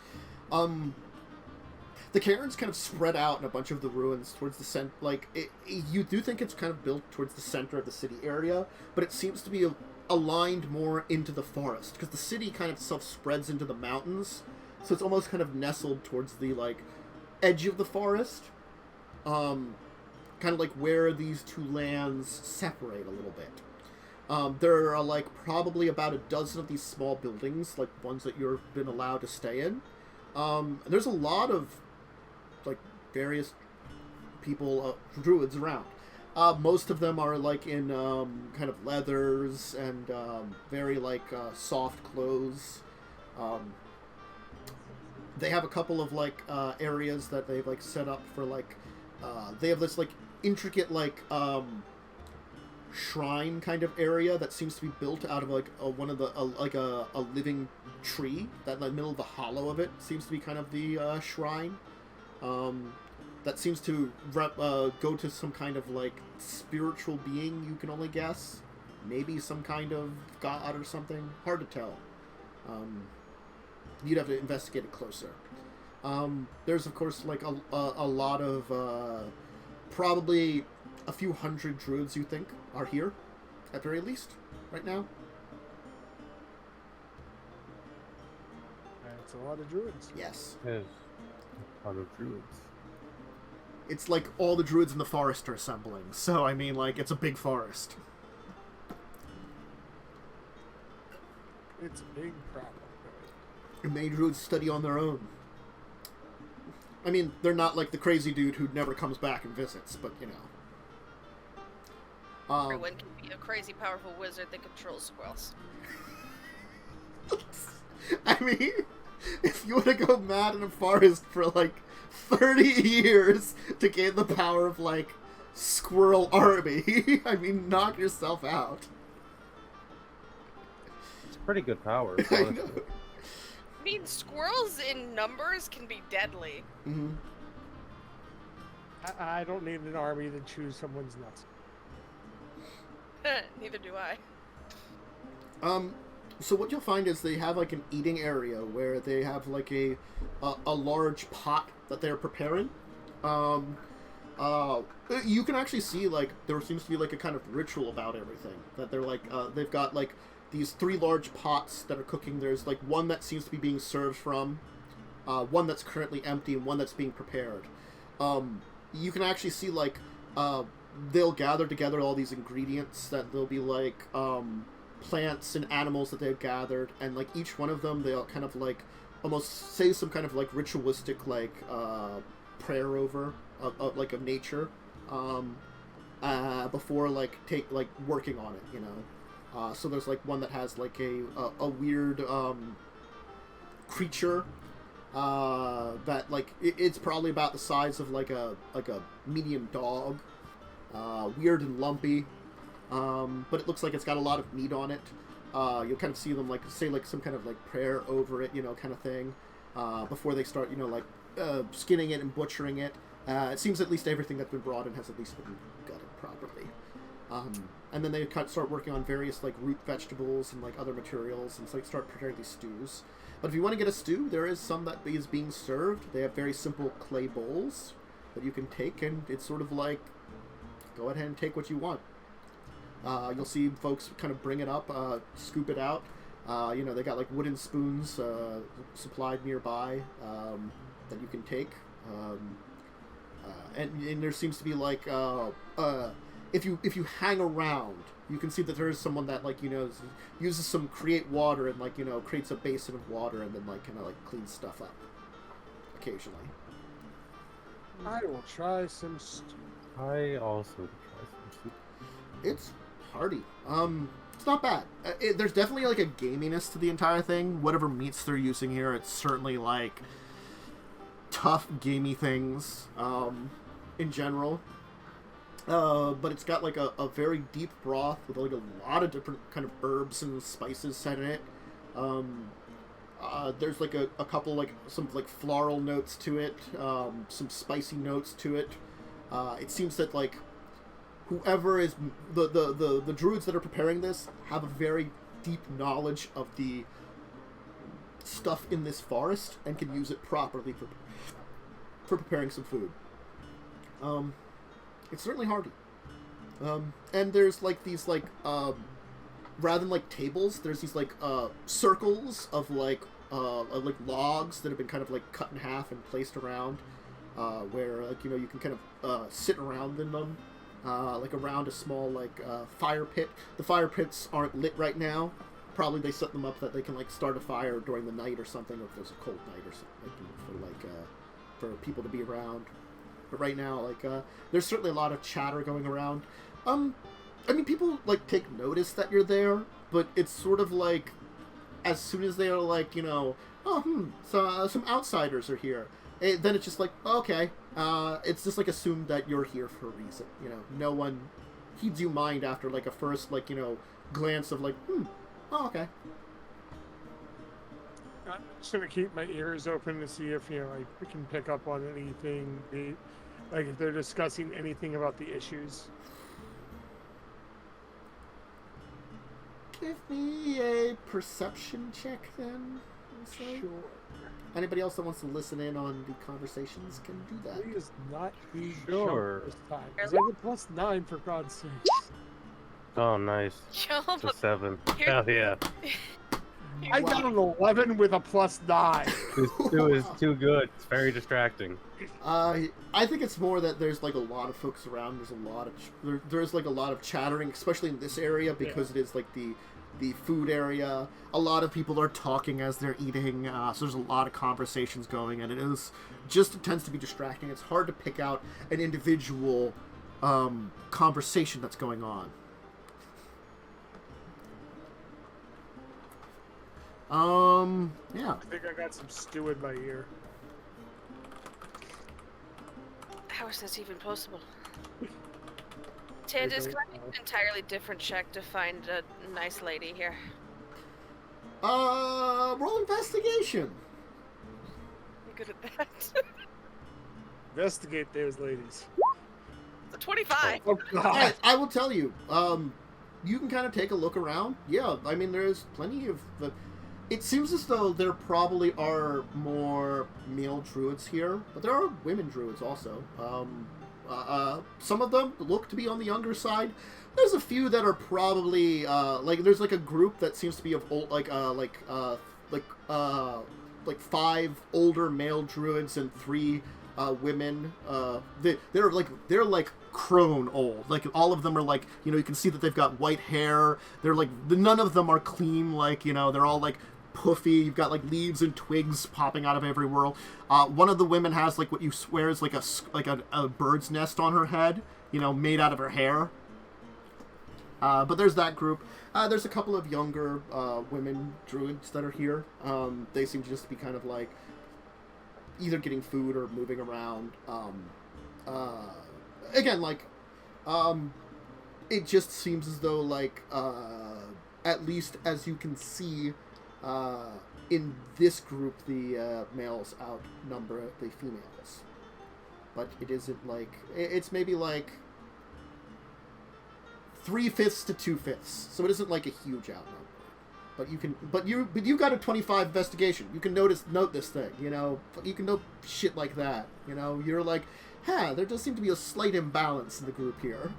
The cairns kind of spread out in a bunch of the ruins towards the center. Like, you do think it's kind of built towards the center of the city area, but it seems to be aligned more into the forest, because the city kind of itself spreads into the mountains, so it's almost kind of nestled towards the, like, edge of the forest. Kind of like where these two lands separate a little bit. There are, like, probably about a dozen of these small buildings, like ones that you've been allowed to stay in. There's a lot of, like, various people, druids around. Most of them are, like, in, kind of leathers and, very, like, soft clothes. They have a couple of, like, areas that they've, like, set up for, like, they have this, like, intricate, like, shrine kind of area that seems to be built out of like one of the a living tree. That in the middle of the hollow of it seems to be kind of the shrine. That seems to go to some kind of like spiritual being. You can only guess, maybe some kind of god or something. Hard to tell. You'd have to investigate it closer. There's of course like a lot of probably a few hundred druids you think are here, at very least, right now. That's a lot of druids. Yes. Yes. A lot of druids. It's like all the druids in the forest are assembling, so I mean, like, it's a big forest. It's a big problem. And many druids study on their own. I mean, they're not like the crazy dude who never comes back and visits, but, you know. Everyone can be a crazy, powerful wizard that controls squirrels. I mean, if you want to go mad in a forest for like 30 years to gain the power of like squirrel army, I mean, knock yourself out. It's pretty good power, I honestly. know. I mean, squirrels in numbers can be deadly. Mm-hmm. I don't need an army to chew someone's nuts. Neither do I. So what you'll find is they have like an eating area where they have like a large pot that they're preparing. You can actually see like there seems to be like a kind of ritual about everything. That they're like they've got like these 3 large pots that are cooking. There's like one that seems to be being served from, one that's currently empty, and one that's being prepared. You can actually see like they'll gather together all these ingredients that they'll be like plants and animals that they've gathered, and like each one of them they'll kind of like almost say some kind of like ritualistic like prayer over like of nature before like working on it, you know. So there's like one that has like a weird creature that like it's probably about the size of like a medium dog, weird and lumpy, but it looks like it's got a lot of meat on it. You'll kind of see them like say like some kind of like prayer over it, you know, kind of thing, before they start, you know, like skinning it and butchering it. It seems at least everything that's been brought in has at least been gutted properly. And then they kind of start working on various like root vegetables and like other materials, and so like start preparing these stews. But if you want to get a stew, there is some that is being served. They have very simple clay bowls that you can take, and it's sort of like go ahead and take what you want. You'll see folks kind of bring it up, scoop it out. You know, they got like wooden spoons supplied nearby that you can take. And there seems to be like if you hang around, you can see that there is someone that like, you know, uses some create water and like, you know, creates a basin of water and then like kind of like cleans stuff up occasionally. I will try some stew. I also would try some soup. It's hearty. It's not bad. There's definitely like a gaminess to the entire thing. Whatever meats they're using here, it's certainly like tough gamey things in general. But it's got like a very deep broth with like a lot of different kind of herbs and spices set in it. There's like a couple like some like floral notes to it, some spicy notes to it. It seems that like whoever is the druids that are preparing this have a very deep knowledge of the stuff in this forest and can use it properly for preparing some food. It's certainly hearty. And there's like these like rather than like tables, there's these like circles of like logs that have been kind of like cut in half and placed around, where like, you know, you can kind of sit around in them, like around a small like fire pit. The fire pits aren't lit right now. Probably they set them up that they can like start a fire during the night or something, or if there's a cold night or something, like, you know, for people to be around. But right now, like, there's certainly a lot of chatter going around. I mean, people, like, take notice that you're there, but it's sort of like, as soon as they are like, you know, so, some outsiders are here, then it's just like, okay, it's just, like, assumed that you're here for a reason, you know, no one heeds you mind after like a first like glance of like, oh, okay. I'm just gonna keep my ears open to see if I can pick up on anything, like if they're discussing anything about the issues. Give me a perception check then. Sure. Anybody else that wants to listen in on the conversations can do that. Please not be Sure. this time. 'Cause I get +9 for God's sake. Oh, nice. Yo, It's a 7. Here- Hell yeah. I got an 11 with a +9. This 2 is too good. It's very distracting. I think it's more that there's like a lot of folks around. There's a lot of there's like a lot of chattering, especially in this area because it is like the food area. A lot of people are talking as they're eating, so there's a lot of conversations going, and it tends to be distracting. It's hard to pick out an individual conversation that's going on. Yeah. I think I got some stew in my ear. How is this even possible? Tandis, can I make an entirely different check to find a nice lady here? Roll investigation. I'm good at that. Investigate those ladies. It's a 25. Oh God! I will tell you. You can kind of take a look around. Yeah, I mean, there's plenty of. It seems as though there probably are more male druids here, but there are women druids also. Some of them look to be on the younger side. There's a few that are probably there's like a group that seems to be of old like 5 older male druids and 3 women. They're like crone old. Like all of them are like you can see that they've got white hair. They're like none of them are clean. Like they're all like puffy. You've got like leaves and twigs popping out of everywhere. One of the women has like what you swear is like a bird's nest on her head, made out of her hair. But there's that group. There's a couple of younger women druids that are here. They seem to just be kind of like either getting food or moving around. Again, like it just seems as though like at least as you can see. In this group, the males outnumber the females, but it isn't like it's maybe like 3/5 to 2/5, so it isn't like a huge outnumber. But you got a 25 investigation. You can note this thing. You can note shit like that. You're like, there does seem to be a slight imbalance in the group here.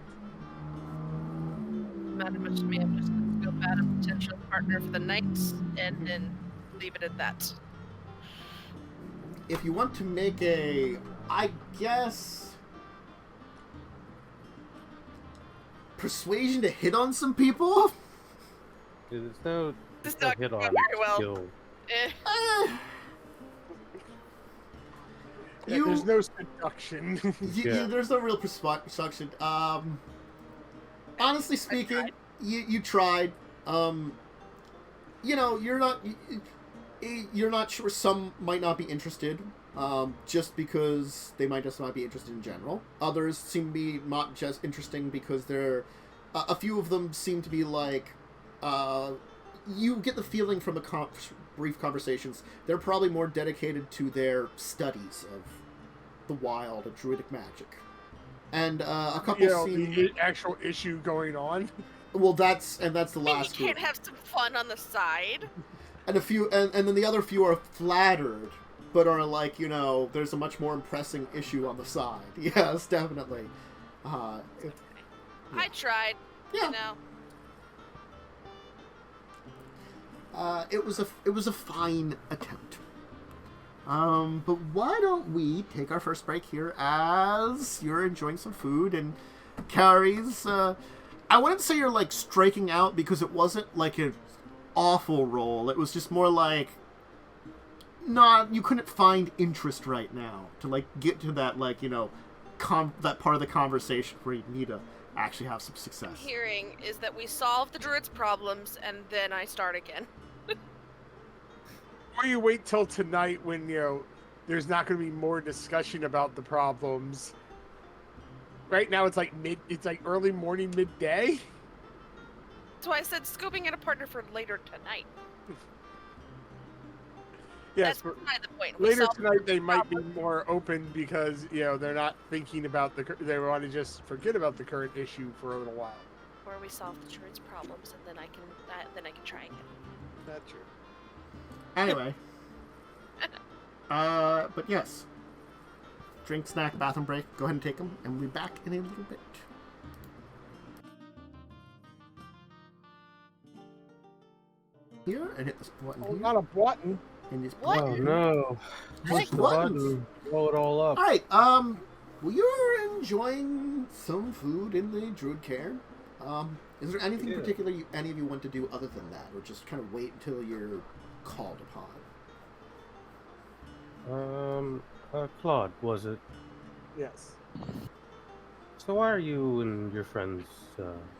Matter much to me. I'm just going to feel bad a potential partner for the night and then leave it at that. If you want to make I guess, persuasion to hit on some people? There's no This not hit going on very well. skill. There's no seduction. There's no real persuasion. Honestly speaking, you tried. You're not sure. Some might not be interested, just because they might just not be interested in general. Others seem to be not just interesting because they're. A few of them seem to be like. You get the feeling from brief conversations they're probably more dedicated to their studies of the wild and druidic magic. And a couple the actual issue going on. Well, that's the last You group. can't have some fun on the side. And a few, and then the other few are flattered, but are like, there's a much more impressing issue on the side. Yes, definitely. I tried. Yeah. It was a fine attempt. But why don't we take our first break here as you're enjoying some food and Carrie's, I wouldn't say you're like striking out because it wasn't like an awful roll. It was just more like you couldn't find interest right now to like get to that like, that part of the conversation where you need to actually have some success. What I'm hearing is that we solve the druid's problems and then I start again. Or you wait till tonight when, there's not going to be more discussion about the problems. right now it's like early morning, midday. That's why I said scoping in a partner for later tonight. Yes, That's but kind of the point. We later solved tonight they the might be problem. more open because they're not thinking about they want to just forget about the current issue for a little while. Where we solve the druid's problems, and then I can try again. That's true. Anyway. But yes. Drink, snack, bathroom break. Go ahead and take them, and we'll be back in a little bit. Here, and hit this button here. Not a button. And this What? Oh button. no! Push Push the buttons. button. Blow it all up. Alright, well, you're enjoying some food in the druid cairn. Is there anything Yeah. particular any of you want to do other than that, or just kind of wait until you're called upon? Claude, was it? Yes. So why are you and your friends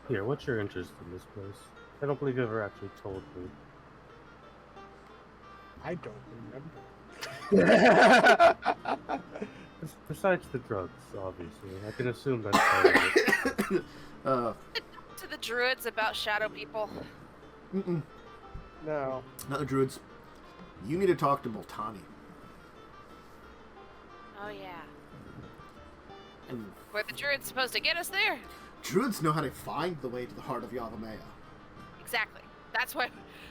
here? What's your interest in this place? I don't believe you ever actually told me. I don't remember. Besides the drugs, obviously. I can assume that's part of it. To the druids about shadow people. Mm-mm. No. Not the druids. You need to talk to Multani. Oh yeah. And Were the druids supposed to get us there? druids know how to find the way to the heart of Yavimaya. Exactly. That's what.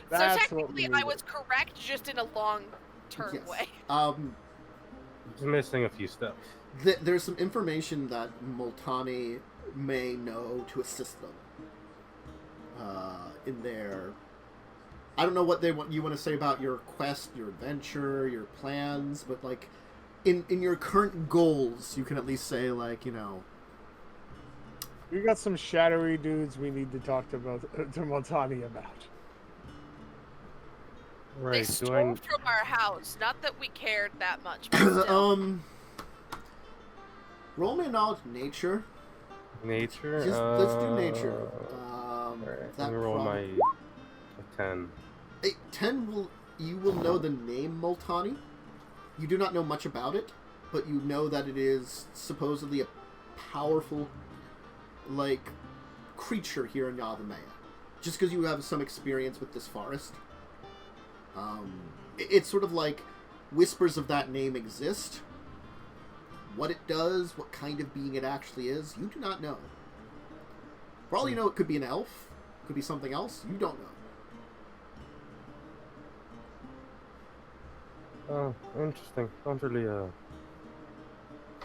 That's so what technically, we I needed. was correct, just in a long-term Yes. way. Just missing a few steps. There's some information that Multani may know to assist them in their. I don't know what you want to say about your quest, your adventure, your plans, but like in your current goals, you can at least say like We got some shadowy dudes we need to talk to Multani about. They Right, stole from our house. Not that we cared that much. But still. Roll me a knowledge nature. Nature? Let's do nature. Alright, That let me roll prob- my a 10. 10 you will know the name Multani. You do not know much about it, but you know that it is supposedly a powerful, creature here in Yavimaya. Just because you have some experience with this forest. It's sort of like whispers of that name exist. What it does, what kind of being it actually is, you do not know. For all you know, it could be an elf, it could be something else, you don't know. Oh, interesting. Don't really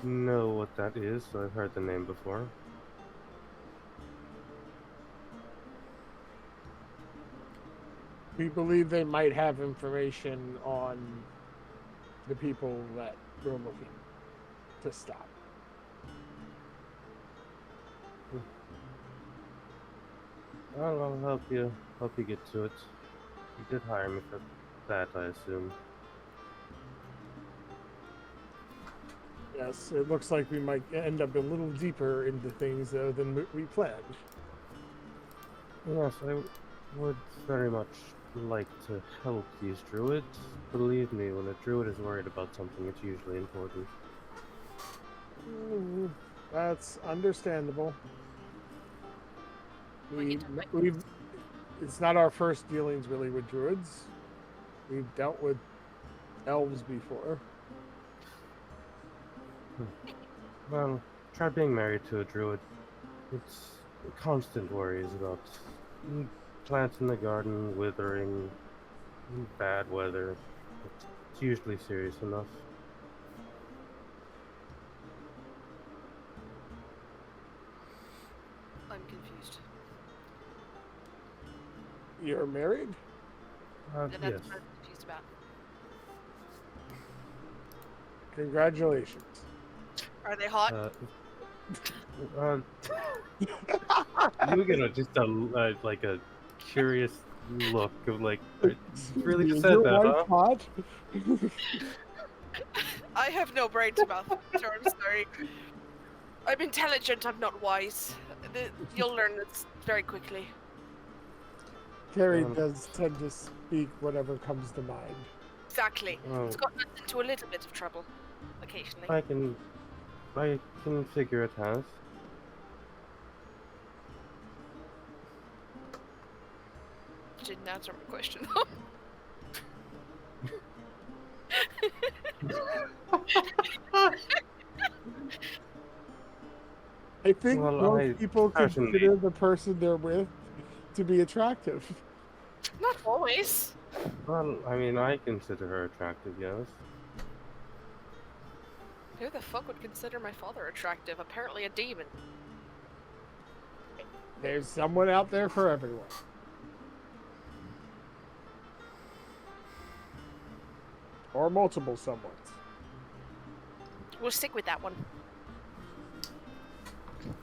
know what that is, so I've heard the name before. We believe they might have information on the people that we're looking to stop. Well, I'll help you get to it. You did hire me for that, I assume. Yes, it looks like we might end up a little deeper into things though than we planned. Yes, I would very much like to help these druids. Believe me, when a druid is worried about something, it's usually important. That's understandable. We- It's not our first dealings really with druids. We've dealt with elves before. Well, try being married to a druid. It's constant worries about plants in the garden withering, bad weather. It's usually serious enough. I'm confused. You're married? And that's Yes. what I'm confused about. Congratulations. Are they hot? You get just like a curious look of like, you really Is said your that, wife huh? hot? I have no brain to mouth. Sure, I'm sorry. I'm intelligent. I'm not wise. You'll learn this very quickly. Terry does tend to speak whatever comes to mind. Exactly. Oh. It's gotten us into a little bit of trouble occasionally. I can figure it has. didn't answer my question. I think Well, most people personally- consider the person they're with to be attractive. Not always. Well, I mean, I consider her attractive, yes. Who the fuck would consider my father attractive? Apparently a demon. There's someone out there for everyone. Or multiple someones. We'll stick with that one.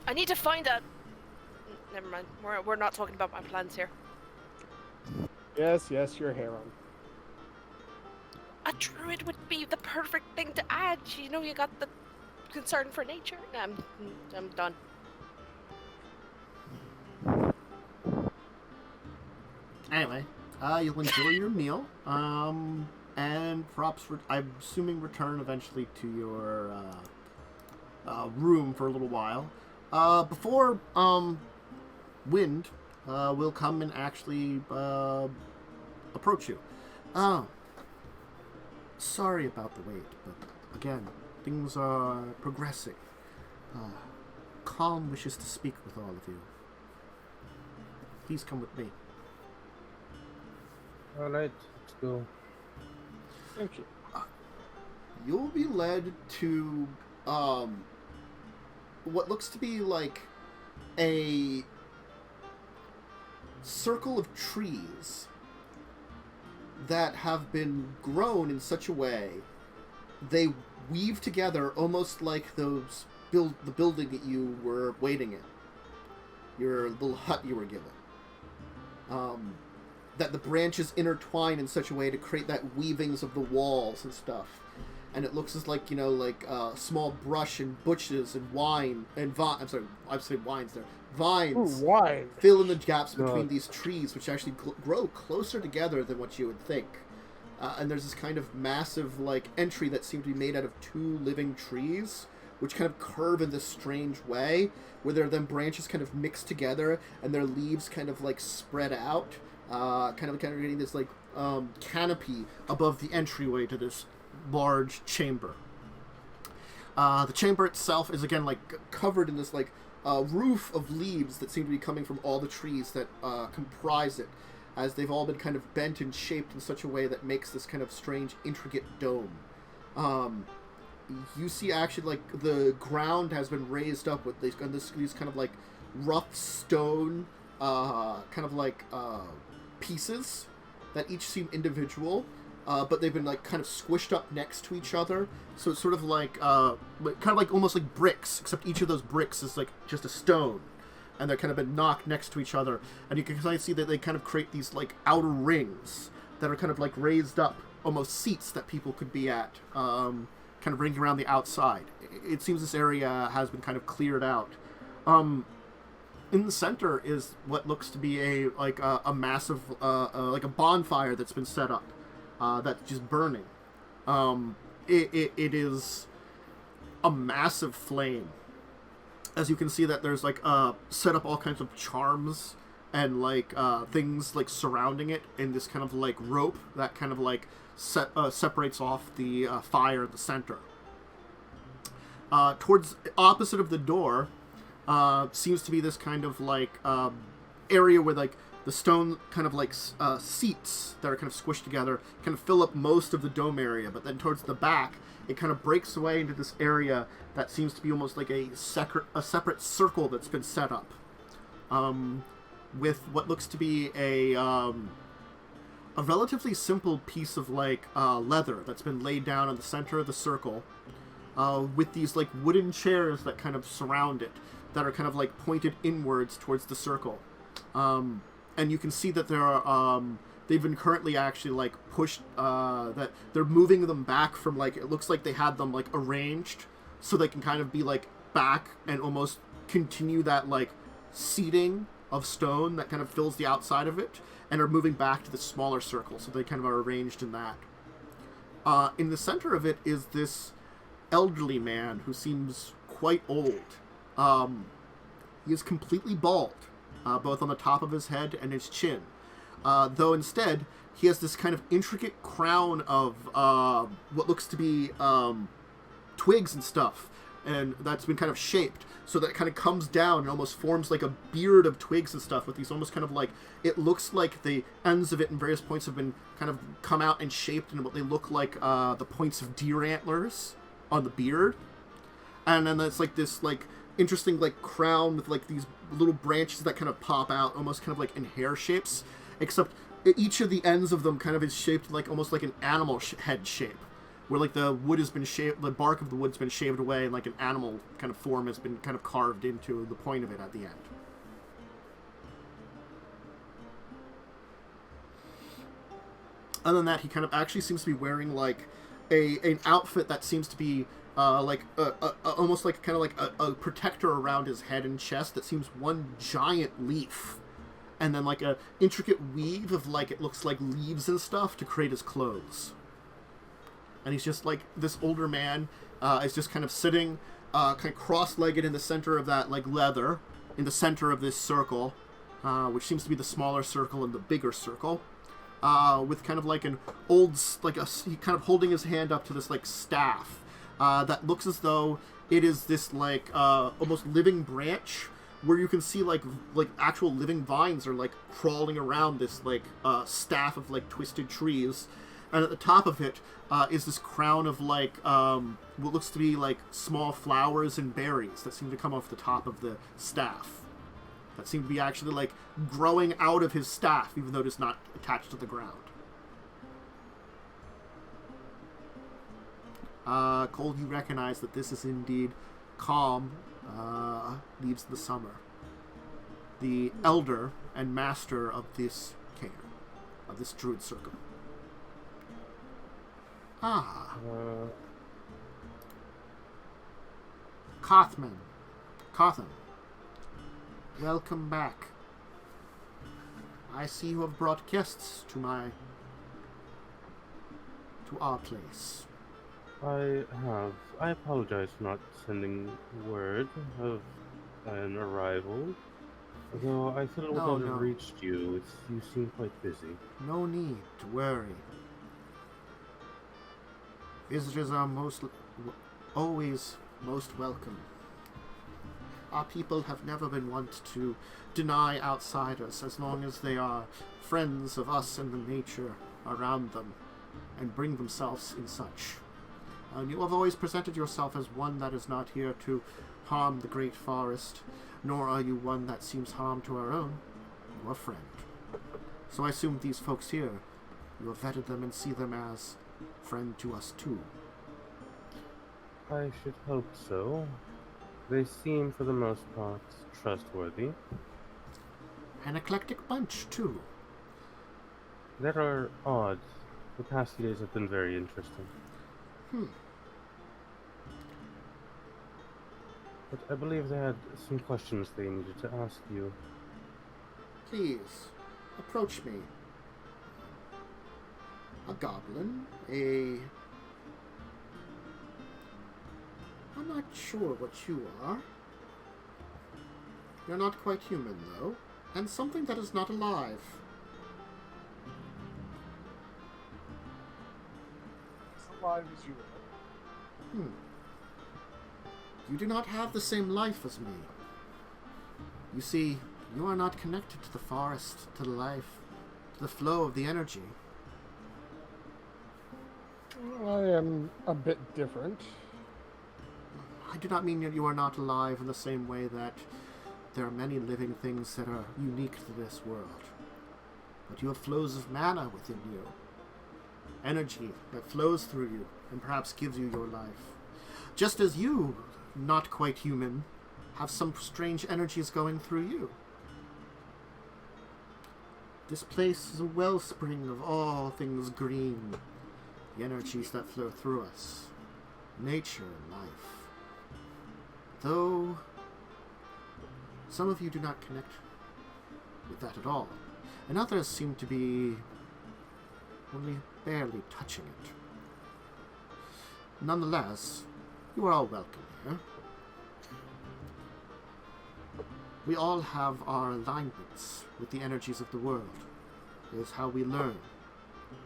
I need to find a... Never mind. We're not talking about my plans here. Yes, your harem. A druid would be the perfect thing to add. You know, you got the concern for nature. I'm done. Anyway, you'll enjoy your meal. And perhaps I'm assuming return eventually to your room for a little while. Before Wind will come and actually approach you. Sorry about the wait, but again, things are progressing. Calm wishes to speak with all of you. Please come with me. Alright, let's go. Thank you. You'll be led to what looks to be like a circle of trees that have been grown in such a way they weave together almost like the building that you were waiting in, your little hut you were given. That the branches intertwine in such a way to create that weavings of the walls and stuff. And it looks as like, small brush and bushes and wines there. Vines. Ooh, wine. Fill in the gaps between these trees, which actually grow closer together than what you would think. And there's this kind of massive, entry that seemed to be made out of two living trees, which kind of curve in this strange way, where their then branches kind of mix together, and their leaves kind of, spread out, kind of creating this, canopy above the entryway to this large chamber. The chamber itself is, again, covered in this, roof of leaves that seem to be coming from all the trees that comprise it, as they've all been kind of bent and shaped in such a way that makes this kind of strange, intricate dome. You see, actually, the ground has been raised up with these kind of, rough stone, pieces that each seem individual, but they've been, kind of squished up next to each other. So it's sort of almost like bricks, except each of those bricks is, just a stone. And they're kind of been knocked next to each other. And you can kind of see that they kind of create these, outer rings that are kind of, raised up, almost seats that people could be at, kind of ringing around the outside. It seems this area has been kind of cleared out. In the center is what looks to be a massive, a bonfire that's been set up, that's just burning. It is a massive flame. As you can see that there's set up all kinds of charms and things surrounding it in this kind of rope that kind of separates off the fire at the center. Towards opposite of the door seems to be this kind of area where the stone kind of seats that are kind of squished together kind of fill up most of the dome area, but then towards the back it kind of breaks away into this area that seems to be almost like a separate circle that's been set up, with what looks to be a relatively simple piece of leather that's been laid down in the center of the circle, with these wooden chairs that kind of surround it, that are kind of pointed inwards towards the circle, and you can see that there are they've been currently actually pushed, that they're moving them back from it looks like they had them arranged so they can kind of be back and almost continue that seating of stone that kind of fills the outside of it, and are moving back to the smaller circle, so they kind of are arranged in that. In the center of it is this elderly man who seems quite old. He is completely bald, both on the top of his head and his chin. though instead he has this kind of intricate crown of what looks to be twigs and stuff, and that's been kind of shaped so that it kind of comes down and almost forms like a beard of twigs and stuff with these almost kind of like, it looks like the ends of it in various points have been kind of come out and shaped in what they look like the points of deer antlers on the beard. And then it's like this like interesting like crown with like these little branches that kind of pop out almost kind of like in hair shapes, except each of the ends of them kind of is shaped like almost like an animal head shape, where like the wood has been shaved, the bark of the wood's been shaved away, and like an animal kind of form has been kind of carved into the point of it at the end. Other than that, he kind of actually seems to be wearing like an outfit that seems to be like almost like kind of like a protector around his head and chest that seems one giant leaf, and then like a intricate weave of like, it looks like leaves and stuff to create his clothes. And he's just like, this older man is just kind of sitting kind of cross-legged in the center of that like leather, in the center of this circle, which seems to be the smaller circle and the bigger circle, with kind of like an old, like he kind of holding his hand up to this like staff that looks as though it is this like almost living branch, where you can see like actual living vines are like crawling around this like staff of like twisted trees. And at the top of it is this crown of like what looks to be like small flowers and berries that seem to come off the top of the staff, that seem to be actually like growing out of his staff, even though it is not attached to the ground. Cole, you recognize that this is indeed Calm, Leaves the Summer, the elder and master of this cairn, of this druid circle. Kotham, welcome back. I see you have brought guests to our place. I have. I apologize for not sending word of an arrival. Though I thought it would have reached you. You seem quite busy. No need to worry. Visitors are always most welcome. Our people have never been wont to deny outsiders as long as they are friends of us and the nature around them and bring themselves in such. And you have always presented yourself as one that is not here to harm the great forest, nor are you one that seems harm to our own. You are a friend. So I assume these folks here, you have vetted them and see them as friend to us too. I should hope so. They seem, for the most part, trustworthy. An eclectic bunch, too. That are odd. The past few days have been very interesting. But I believe they had some questions they needed to ask you. Please, approach me. A goblin, I'm not sure what you are. You're not quite human, though, and something that is not alive. As alive as you are. You do not have the same life as me. You see, you are not connected to the forest, to the life, to the flow of the energy. I am a bit different. I do not mean that you are not alive in the same way that there are many living things that are unique to this world. But you have flows of mana within you. Energy that flows through you and perhaps gives you your life. Just as you, not quite human, have some strange energies going through you. This place is a wellspring of all things green. The energies that flow through us. Nature and life. Though some of you do not connect with that at all, and others seem to be only barely touching it. Nonetheless, you are all welcome here. We all have our alignments with the energies of the world. is how we learn.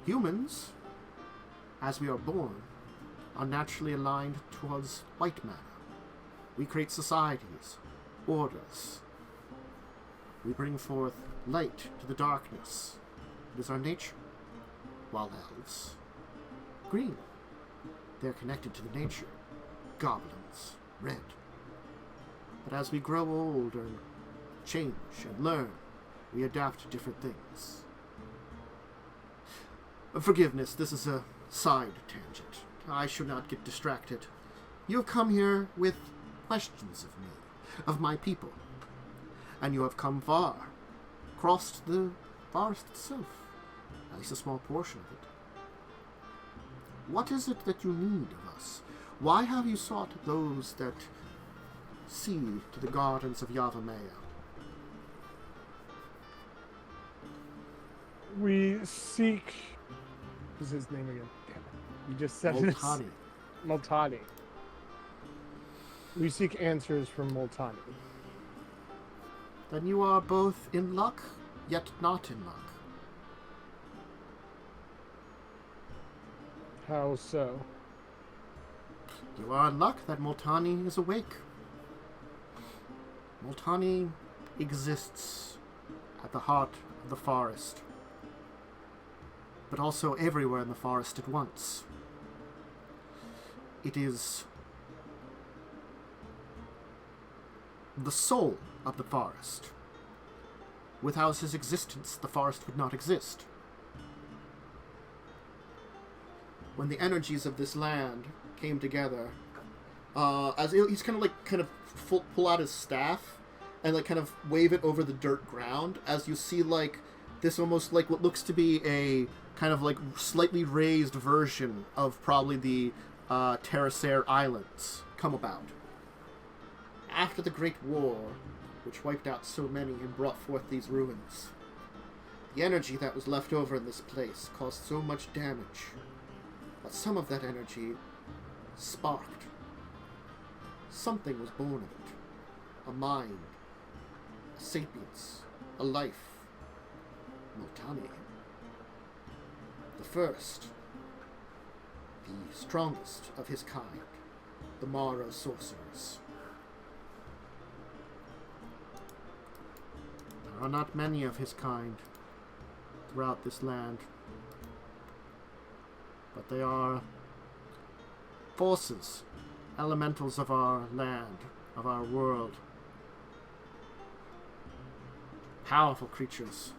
Humans, as we are born, are naturally aligned towards white matter. We create societies, orders. We bring forth light to the darkness. It is our nature. While elves, green. They're connected to the nature. Goblins, red. But as we grow older and change and learn, we adapt to different things. Forgiveness, this is a side tangent. I should not get distracted. You have come here with questions of me, of my people. And you have come far, crossed the forest itself, at least a small portion of it. What is it that you need of us? Why have you sought those that see to the gardens of Yavimaya? We seek... What is his name again? Damn it. You just said Multani. it. Multani. We seek answers from Multani. Then you are both in luck, yet not in luck. How so? You are in luck that Multani is awake. Multani exists at the heart of the forest, but also everywhere in the forest at once. It is the soul of the forest. Without his existence, the forest would not exist. When the energies of this land came together, as he's kind of pull out his staff and like kind of wave it over the dirt ground, as you see like this almost like what looks to be a kind of like slightly raised version of probably the Terrasair Islands come about. After the Great War, which wiped out so many and brought forth these ruins, the energy that was left over in this place caused so much damage, but some of that energy sparked. Something was born of it. A mind, a sapience, a life. Multani. The first, the strongest of his kind, the Mara sorcerers. There are not many of his kind throughout this land, but they are forces, elementals of our land, of our world. Powerful creatures.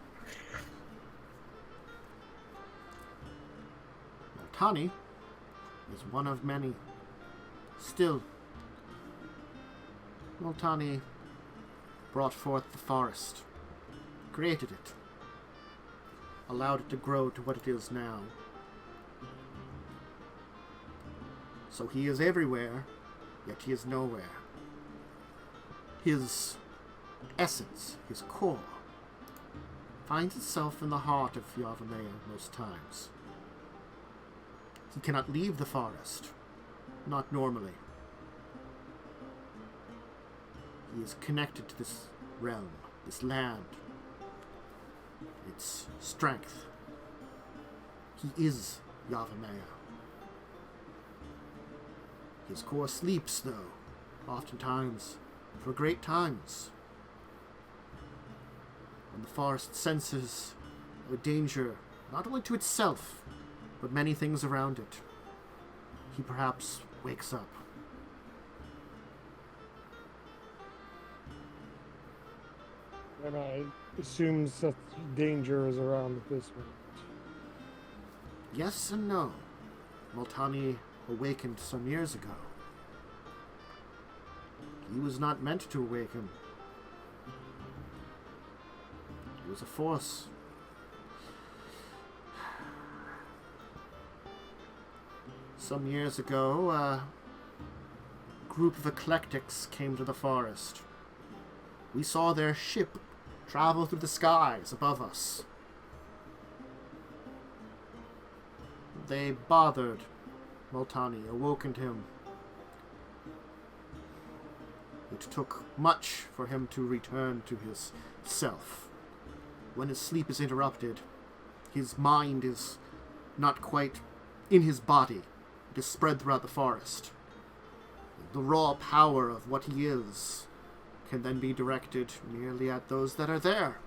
Multani is one of many. Still, Multani brought forth the forest, created it, allowed it to grow to what it is now. So he is everywhere, yet he is nowhere. His essence, his core, finds itself in the heart of Yavimaya most times. He cannot leave the forest, not normally. He is connected to this realm, this land, its strength. He is Yavimaya. His core sleeps, though, oftentimes for great times. When the forest senses a danger, not only to itself, but many things around it, he perhaps wakes up. And I assume such danger is around at this moment. Yes and no. Multani awakened some years ago. He was not meant to awaken. He was a force. Some years ago, a group of eclectics came to the forest. We saw their ship travel through the skies above us. They bothered Multani, awakened him. It took much for him to return to his self. When his sleep is interrupted, His mind is not quite in his body. It is spread throughout the forest. The raw power of what he is can then be directed merely at those that are there,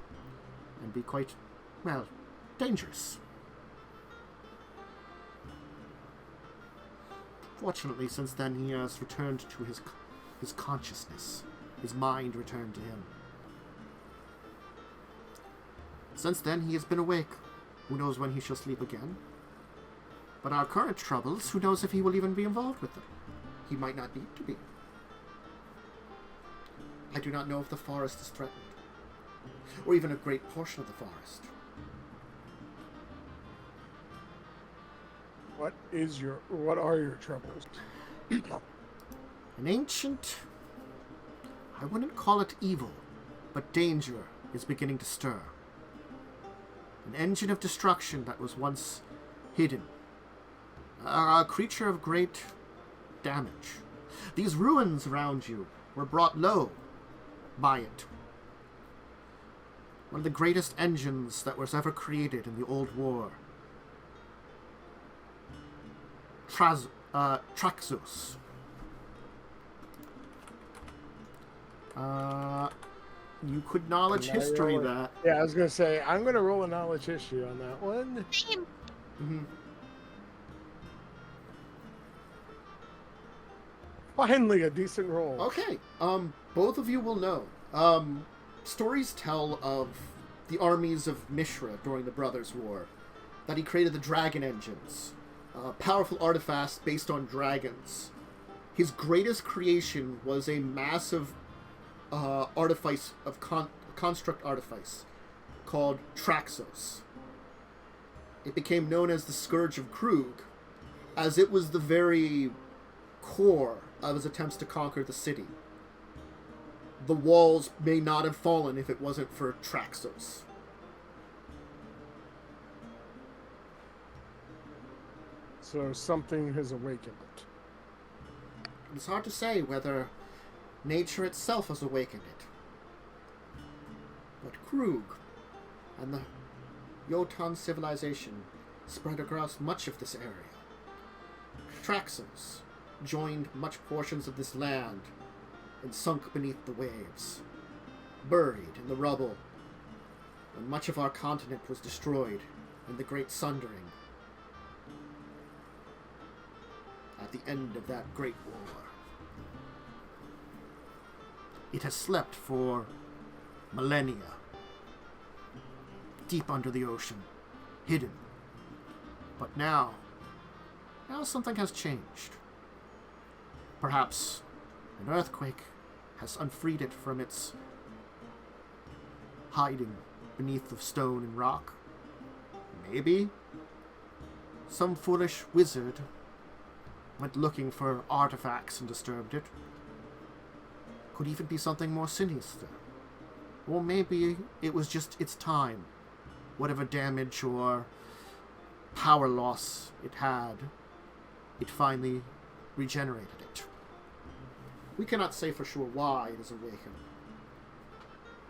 and be quite, well, dangerous. Fortunately, since then he has returned to his consciousness. His mind returned to him. Since then he has been awake. Who knows when he shall sleep again? But our current troubles, who knows if he will even be involved with them? He might not need to be. I do not know if the forest is threatened, or even a great portion of the forest. What are your troubles? An ancient, I wouldn't call it evil, but danger is beginning to stir. An engine of destruction that was once hidden. A creature of great damage. These ruins around you were brought low by it. One of the greatest engines that was ever created in the old war. Traxos. You could knowledge history that. Yeah, I was going to say, I'm going to roll a knowledge history on that one. Mm-hmm. Finally, a decent roll. Okay, both of you will know. Stories tell of the armies of Mishra during the Brothers' War, that he created the dragon engines, powerful artifacts based on dragons. His greatest creation was a massive artifice of construct artifice called Traxos. It became known as the Scourge of Krug, as it was the very core of his attempts to conquer the city. The walls may not have fallen if it wasn't for Traxos. So something has awakened it. It's hard to say whether nature itself has awakened it. But Krug and the Jotun civilization spread across much of this area. Traxos joined much portions of this land and sunk beneath the waves, buried in the rubble, when much of our continent was destroyed in the Great Sundering at the end of that great war. It has slept for millennia, deep under the ocean, hidden. But now something has changed. Perhaps an earthquake has unfreed it from its hiding beneath the stone and rock. Maybe some foolish wizard went looking for artifacts and disturbed it. Could even be something more sinister. Or maybe it was just its time. Whatever damage or power loss it had, it finally regenerated it. We cannot say for sure why it is awakened.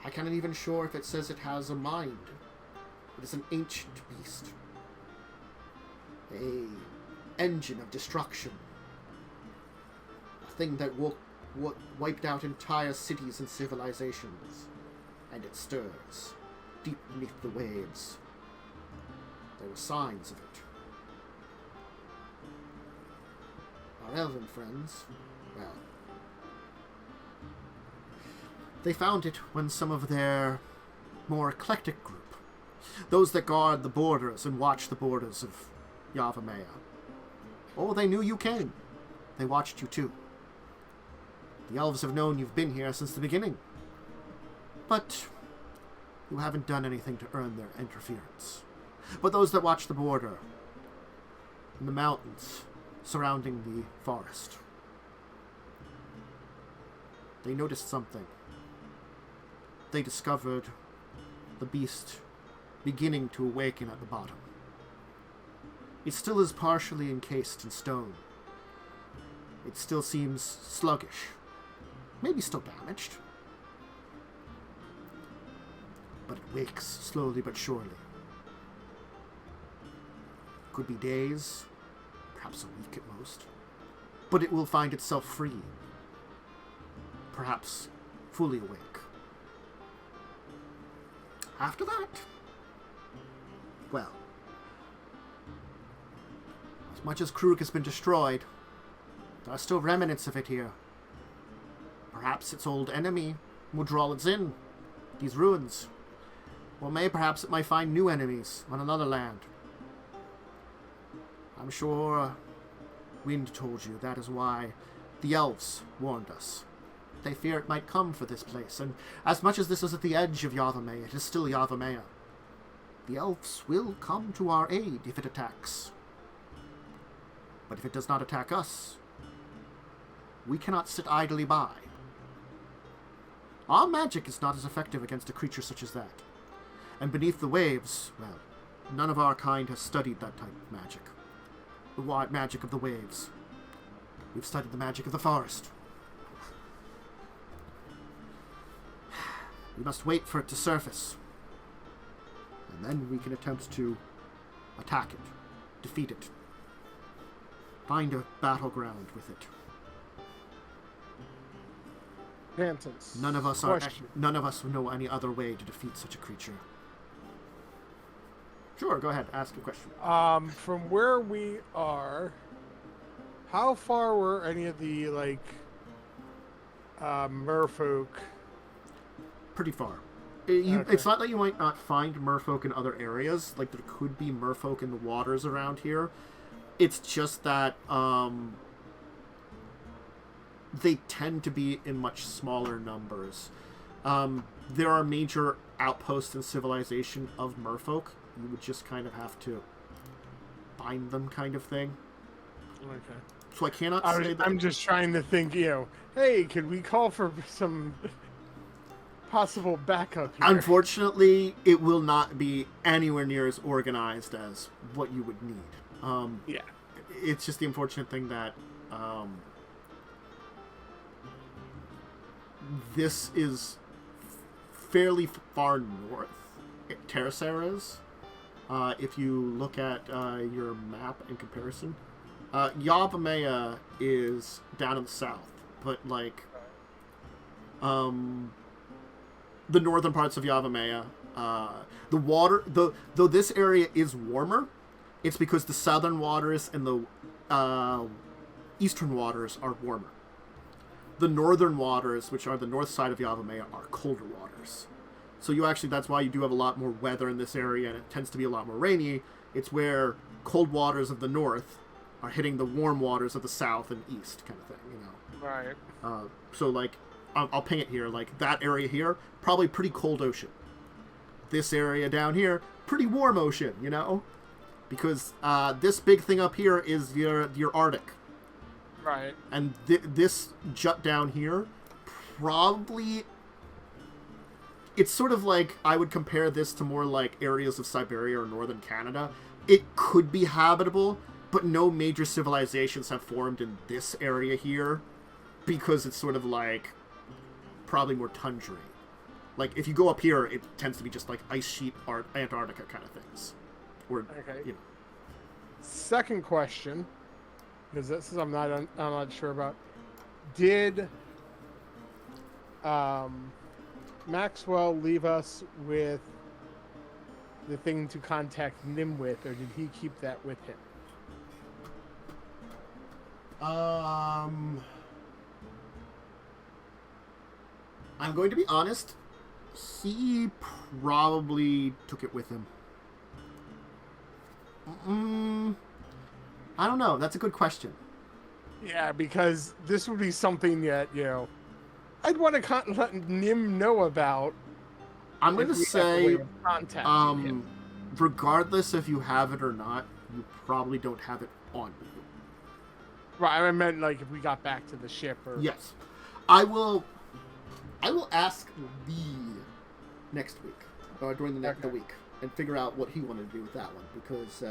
I cannot even sure if it says it has a mind. It is an ancient beast. A engine of destruction. A thing that wiped out entire cities and civilizations. And it stirs, deep beneath the waves. There were signs of it. Our elven friends, well, they found it when some of their more eclectic group, those that guard the borders and watch the borders of Yavimaya. Oh, they knew you came. They watched you too. The elves have known you've been here since the beginning. But you haven't done anything to earn their interference. But those that watch the border, in the mountains surrounding the forest, they noticed something. They discovered the beast beginning to awaken at the bottom. It still is partially encased in stone. It still seems sluggish. Maybe still damaged. But it wakes slowly but surely. Could be days, perhaps a week at most. But it will find itself free. Perhaps fully awake. After that, well, as much as Krug has been destroyed, there are still remnants of it here. Perhaps its old enemy will draw it in, these ruins. Or perhaps it might find new enemies on another land. I'm sure Wind told you that is why the elves warned us. They fear it might come for this place, and as much as this is at the edge of Yavimaya, it is still Yavimaya. The elves will come to our aid if it attacks. But if it does not attack us, we cannot sit idly by. Our magic is not as effective against a creature such as that. And beneath the waves, well, none of our kind has studied that type of magic. The magic of the waves. We've studied the magic of the forest. We must wait for it to surface. And then we can attempt to attack it, defeat it, find a battleground with it. Pantons. None of us know any other way to defeat such a creature. Sure, go ahead, ask a question. From where we are, how far were any of the, merfolk? Pretty far. Okay. It's not that you might not find merfolk in other areas. Like, there could be merfolk in the waters around here. It's just that, they tend to be in much smaller numbers. There are major outposts in civilization of merfolk. You would just kind of have to find them, kind of thing. Okay. So I cannot say that... I'm just trying to think, hey, could we call for some possible backup here? Unfortunately, it will not be anywhere near as organized as what you would need. Yeah. It's just the unfortunate thing that this is fairly far north. Terracera is. If you look at your map in comparison, Yavimaya is down in the south, but the northern parts of Yavimaya, the water, though this area is warmer, it's because the southern waters and the eastern waters are warmer. The northern waters, which are the north side of Yavimaya, are colder waters. So that's why you do have a lot more weather in this area, and it tends to be a lot more rainy. It's where cold waters of the north are hitting the warm waters of the south and east, kind of thing, Right. So, I'll ping it here. That area here, probably pretty cold ocean. This area down here, pretty warm ocean, Because this big thing up here is your Arctic. Right. And this jut down here, probably... It's sort of I would compare this to more areas of Siberia or northern Canada. It could be habitable, but no major civilizations have formed in this area here, because it's sort of probably more tundra. If you go up here, it tends to be just ice sheet Antarctica kind of things. Or, okay. Second question, because this is I'm not sure about. Did Maxwell leave us with the thing to contact Nim with, or did he keep that with him? I'm going to be honest. He probably took it with him. I don't know. That's a good question. Yeah, because this would be something that, I'd want to let Nim know about. I'm going to say, him. Regardless if you have it or not, you probably don't have it on you. Right, I meant if we got back to the ship or... Yes. I will ask Lee next week, or during the week, and figure out what he wanted to do with that one, because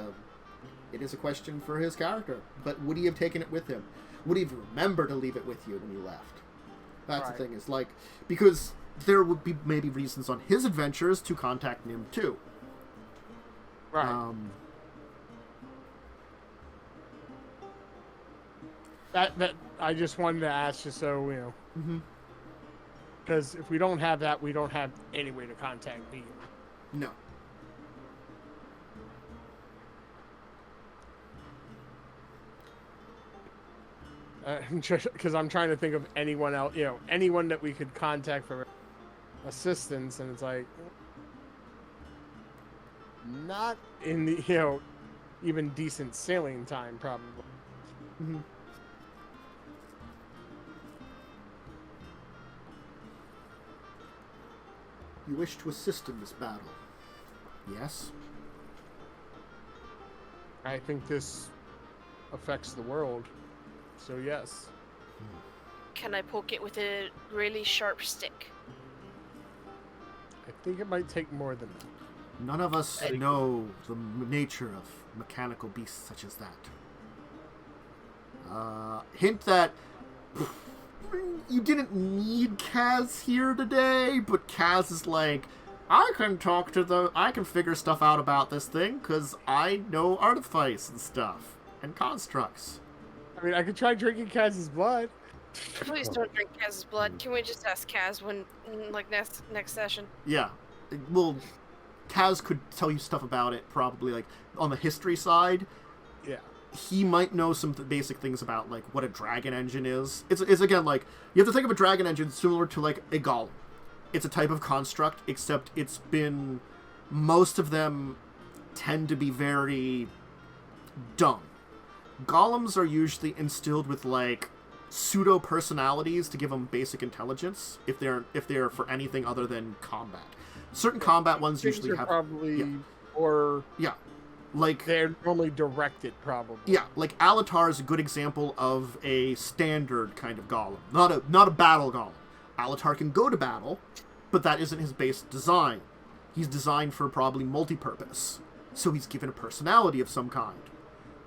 it is a question for his character. But would he have taken it with him? Would he have remembered to leave it with you when you left? That's the thing, is because there would be maybe reasons on his adventures to contact Nim too. Right. That I just wanted to ask, just so you know, Mm-hmm. because if we don't have that, we don't have any way to contact me. No. Because I'm trying to think of anyone else, anyone that we could contact for assistance, and it's like not in the even decent sailing time, probably. Mm-hmm. You wish to assist in this battle? Yes? I think this affects the world, so yes. Can I poke it with a really sharp stick? I think it might take more than that. None of us know the nature of mechanical beasts such as that. Hint that you didn't need Kaz here today, but Kaz is like, I can figure stuff out about this thing, because I know artifice and stuff, and constructs. I mean, I could try drinking Kaz's blood. Please don't drink Kaz's blood. Can we just ask Kaz when, like, next session? Yeah. Well, Kaz could tell you stuff about it, probably, like, on the history side. Yeah. He might know some basic things about, like, what a dragon engine is. It's again, like, you have to think of a dragon engine similar to, like, a golem. It's a type of construct, except most of them tend to be very dumb. Golems are usually instilled with, like, pseudo-personalities to give them basic intelligence, if they're for anything other than combat. Certain combat ones usually have... probably... Or... Yeah. Like, they're normally directed, probably. Yeah, like Alatar is a good example of a standard kind of golem, not a battle golem. Alatar can go to battle, but that isn't his base design. He's designed for probably multi-purpose, so he's given a personality of some kind.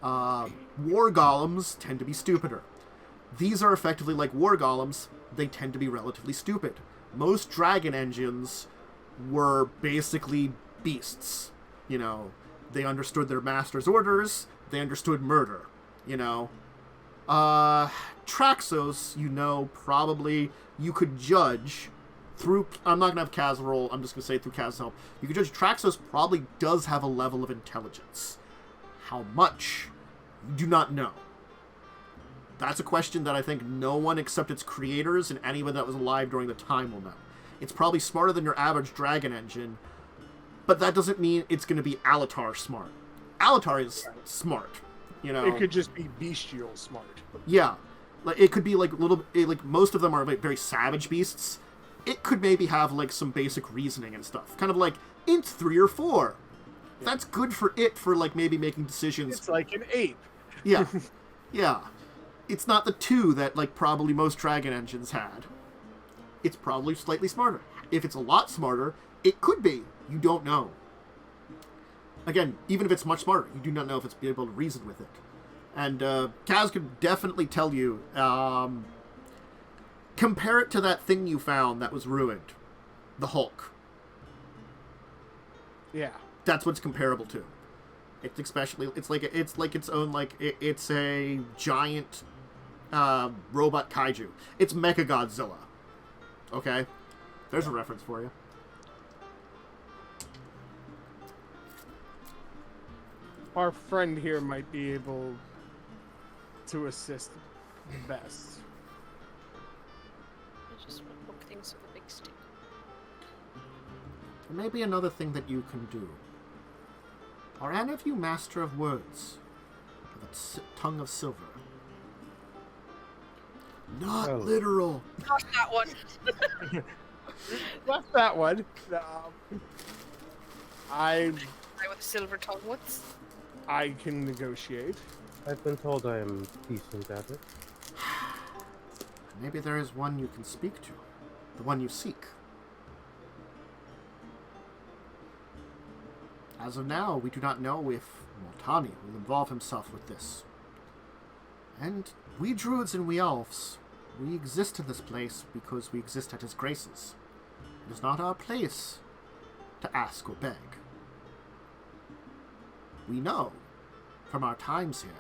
War golems tend to be stupider. These are effectively like war golems. They tend to be relatively stupid. Most dragon engines were basically beasts, They understood their master's orders. They understood murder, Traxos, probably you could judge through... I'm not going to have Kaz roll. I'm just going to say through Kaz's help. You could judge Traxos probably does have a level of intelligence. How much? You do not know. That's a question that I think no one except its creators and anyone that was alive during the time will know. It's probably smarter than your average dragon engine, but that doesn't mean it's going to be Alatar smart. Alatar is smart, It could just be bestial smart. Yeah. Like, it could be, like, most of them are, like, very savage beasts. It could maybe have, like, some basic reasoning and stuff. Kind of like, it's 3 or 4. Yeah. That's good for it for, like, maybe making decisions. It's like an ape. Yeah. Yeah. It's not the 2 that, like, probably most dragon engines had. It's probably slightly smarter. If it's a lot smarter, it could be. You don't know. Again, even if it's much smarter, you do not know if it's be able to reason with it. And Kaz could definitely tell you, compare it to that thing you found that was ruined. The Hulk. Yeah. That's what it's comparable to. It's especially, it's like its own, like, it's a giant robot kaiju. It's Mechagodzilla. Okay? There's a reference for you. Our friend here might be able to assist best. I just want to poke things with a big stick. There may be another thing that you can do. Are any of you master of words? With a tongue of silver? Not literal. Not that one. Not that one. I with a silver tongue once. I can negotiate. I've been told I am decent at it. Maybe there is one you can speak to. The one you seek. As of now, we do not know if Multani will involve himself with this. And we druids and we elves, we exist in this place because we exist at his graces. It is not our place to ask or beg. We know, from our times here,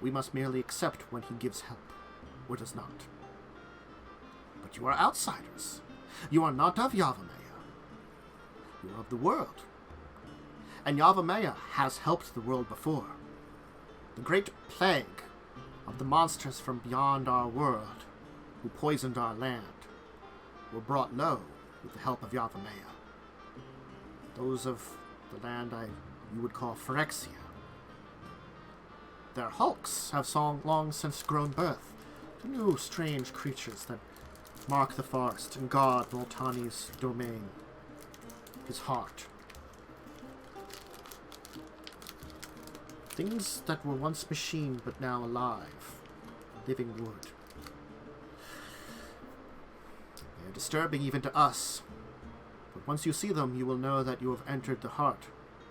We must merely accept when he gives help, or does not. But you are outsiders. You are not of Yavimaya. You are of the world. And Yavimaya has helped the world before. The great plague of the monsters from beyond our world, who poisoned our land, were brought low with the help of Yavimaya. Those of the land you would call Phyrexia. Their hulks have long since grown birth to new strange creatures that mark the forest and guard Multani's domain, his heart. Things that were once machine but now alive, living wood. They are disturbing even to us, but once you see them, you will know that you have entered the heart,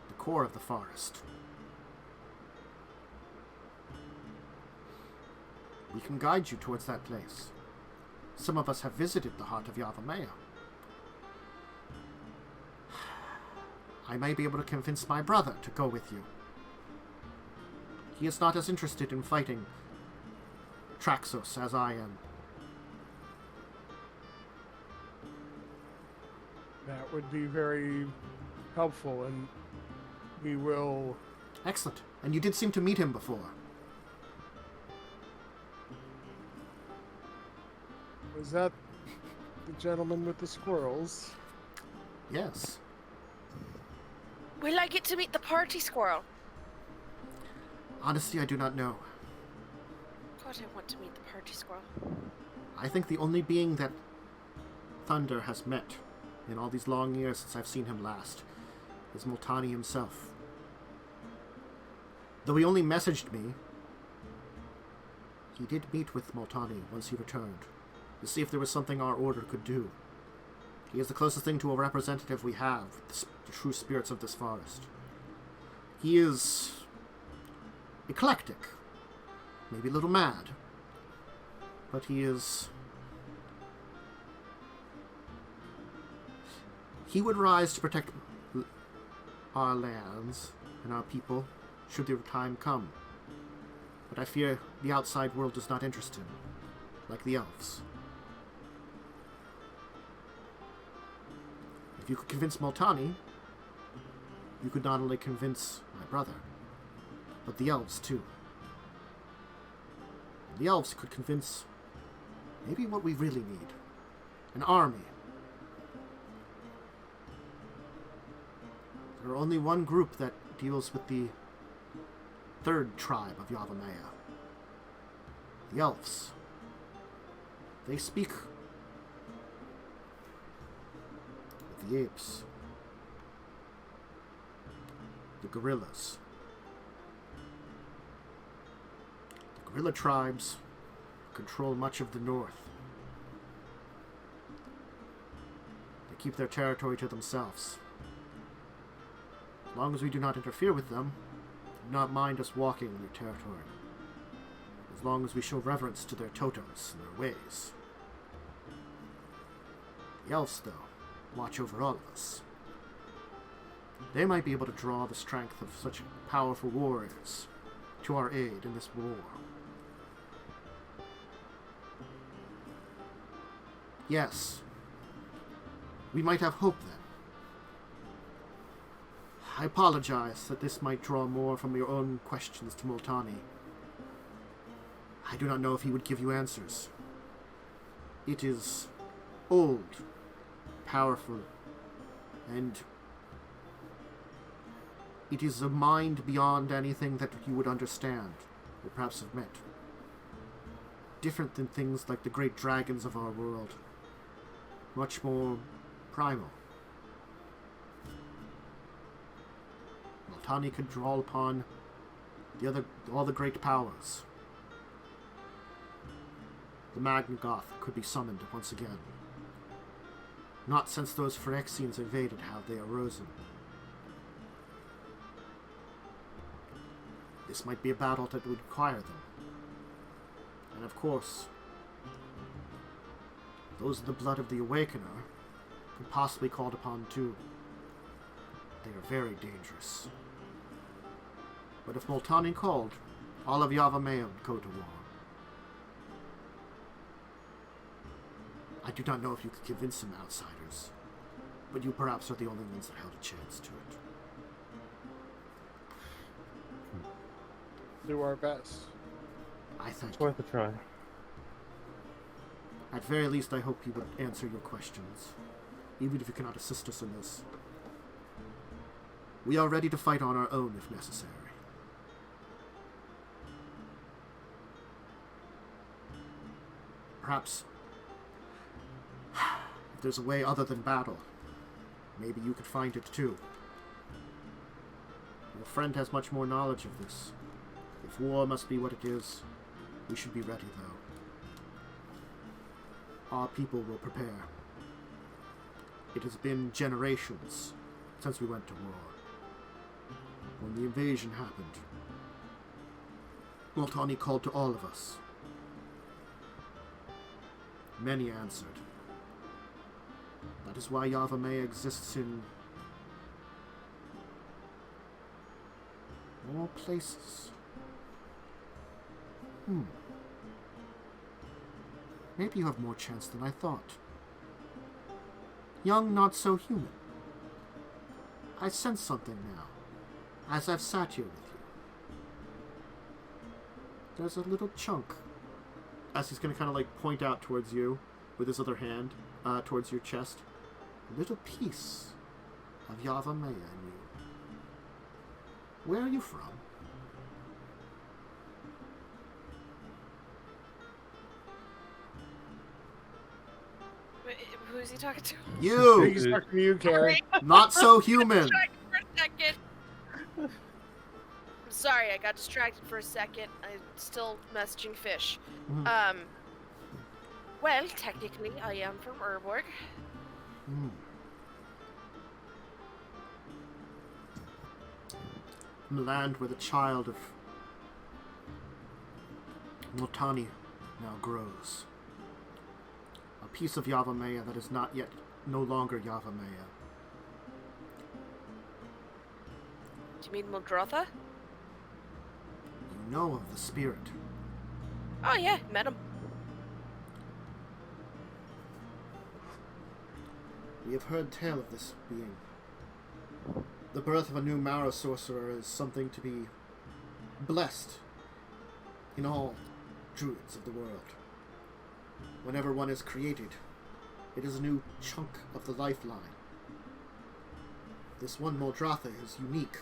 the core of the forest. We can guide you towards that place. Some of us have visited the heart of Yavimaya. I may be able to convince my brother to go with you. He is not as interested in fighting Traxos as I am. That would be very helpful, and we will... Excellent. And you did seem to meet him before. Was that the gentleman with the squirrels? Yes. Will I get to meet the party squirrel? Honestly, I do not know. God, I want to meet the party squirrel. I think the only being that Thunder has met in all these long years since I've seen him last is Multani himself. Though he only messaged me, he did meet with Multani once he returned, to see if there was something our order could do. He is the closest thing to a representative we have, the true spirits of this forest. He is eclectic, maybe a little mad, but he would rise to protect our lands and our people should their time come. But I fear the outside world does not interest him, like the elves. If you could convince Multani, you could not only convince my brother, but the elves too. The elves could convince maybe what we really need. An army. There are only one group that deals with the third tribe of Yavimaya. The elves. They speak with the apes. The gorillas. The gorilla tribes control much of the north. They keep their territory to themselves. As long as we do not interfere with them, they do not mind us walking in their territory. As long as we show reverence to their totems and their ways. The elves, though, watch over all of us. They might be able to draw the strength of such powerful warriors to our aid in this war. Yes, we might have hope then. I apologize that this might draw more from your own questions to Multani. I do not know if he would give you answers. It is old, powerful, and it is a mind beyond anything that you would understand, or perhaps have met. Different than things like the great dragons of our world. Much more primal. Multani could draw upon all the great powers. The Magnagoth could be summoned once again. Not since those Phyrexians invaded have they arisen. This might be a battle that would require them. And of course, those of the blood of the Awakener could possibly be called upon too. They are very dangerous. But if Multani called, All of Yavimaya would go to war. I do not know if you could convince some outsiders, but you perhaps are the only ones that held a chance to it. Do our best. I thank It's you. worth a try. At very least, I hope you would answer your questions, even if you cannot assist us in this. We are ready to fight on our own if necessary. Perhaps, if there's a way other than battle, maybe you could find it too. Your friend has much more knowledge of this. If war must be what it is, we should be ready, though. Our people will prepare. It has been generations since we went to war. When the invasion happened, Multani called to all of us. Many answered. That is why Yavimaya exists in more places. Maybe you have more chance than I thought. Young, not so human. I sense something now, as I've sat here with you. There's a little chunk. As he's going to kind of like point out towards you with his other hand, towards your chest. A little piece of Yavimaya in you. Where are you from? Wait, who's he talking to? You! He's talking to you, Carrie. Not so human! Distracted for a second. I'm sorry, I got distracted for a second. I'm still messaging Fish. Mhm. Well, technically, I am from Urborg. From the land where the child of Multani now grows. A piece of Yavimaya that is not yet, no longer Yavimaya. Do you mean Muldrotha? You know of the spirit. Oh yeah, met him. We have heard tale of this being. The birth of a new Mara sorcerer is something to be blessed in all druids of the world. Whenever one is created, it is a new chunk of the lifeline. This one Muldrotha is unique.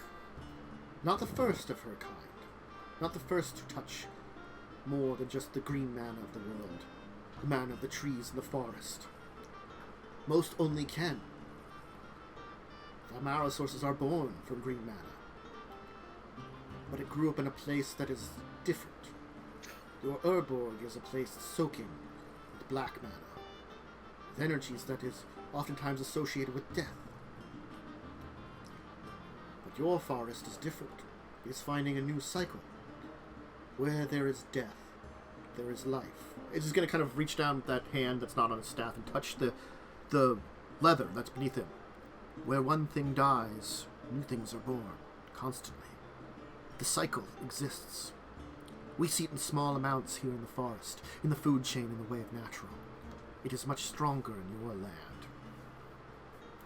Not the first of her kind. Not the first to touch more than just the green mana of the world. The mana of the trees and the forest. Most only can. The Mara sources are born from green mana. But it grew up in a place that is different. Your Urborg is a place soaking with black mana. With energies that is oftentimes associated with death. But your forest is different. It is finding a new cycle. Where there is death, there is life. It's just going to kind of reach down with that hand that's not on his staff and touch the leather that's beneath him. Where one thing dies, new things are born, constantly. The cycle exists. We see it in small amounts here in the forest, in the food chain in the way of natural. It is much stronger in your land.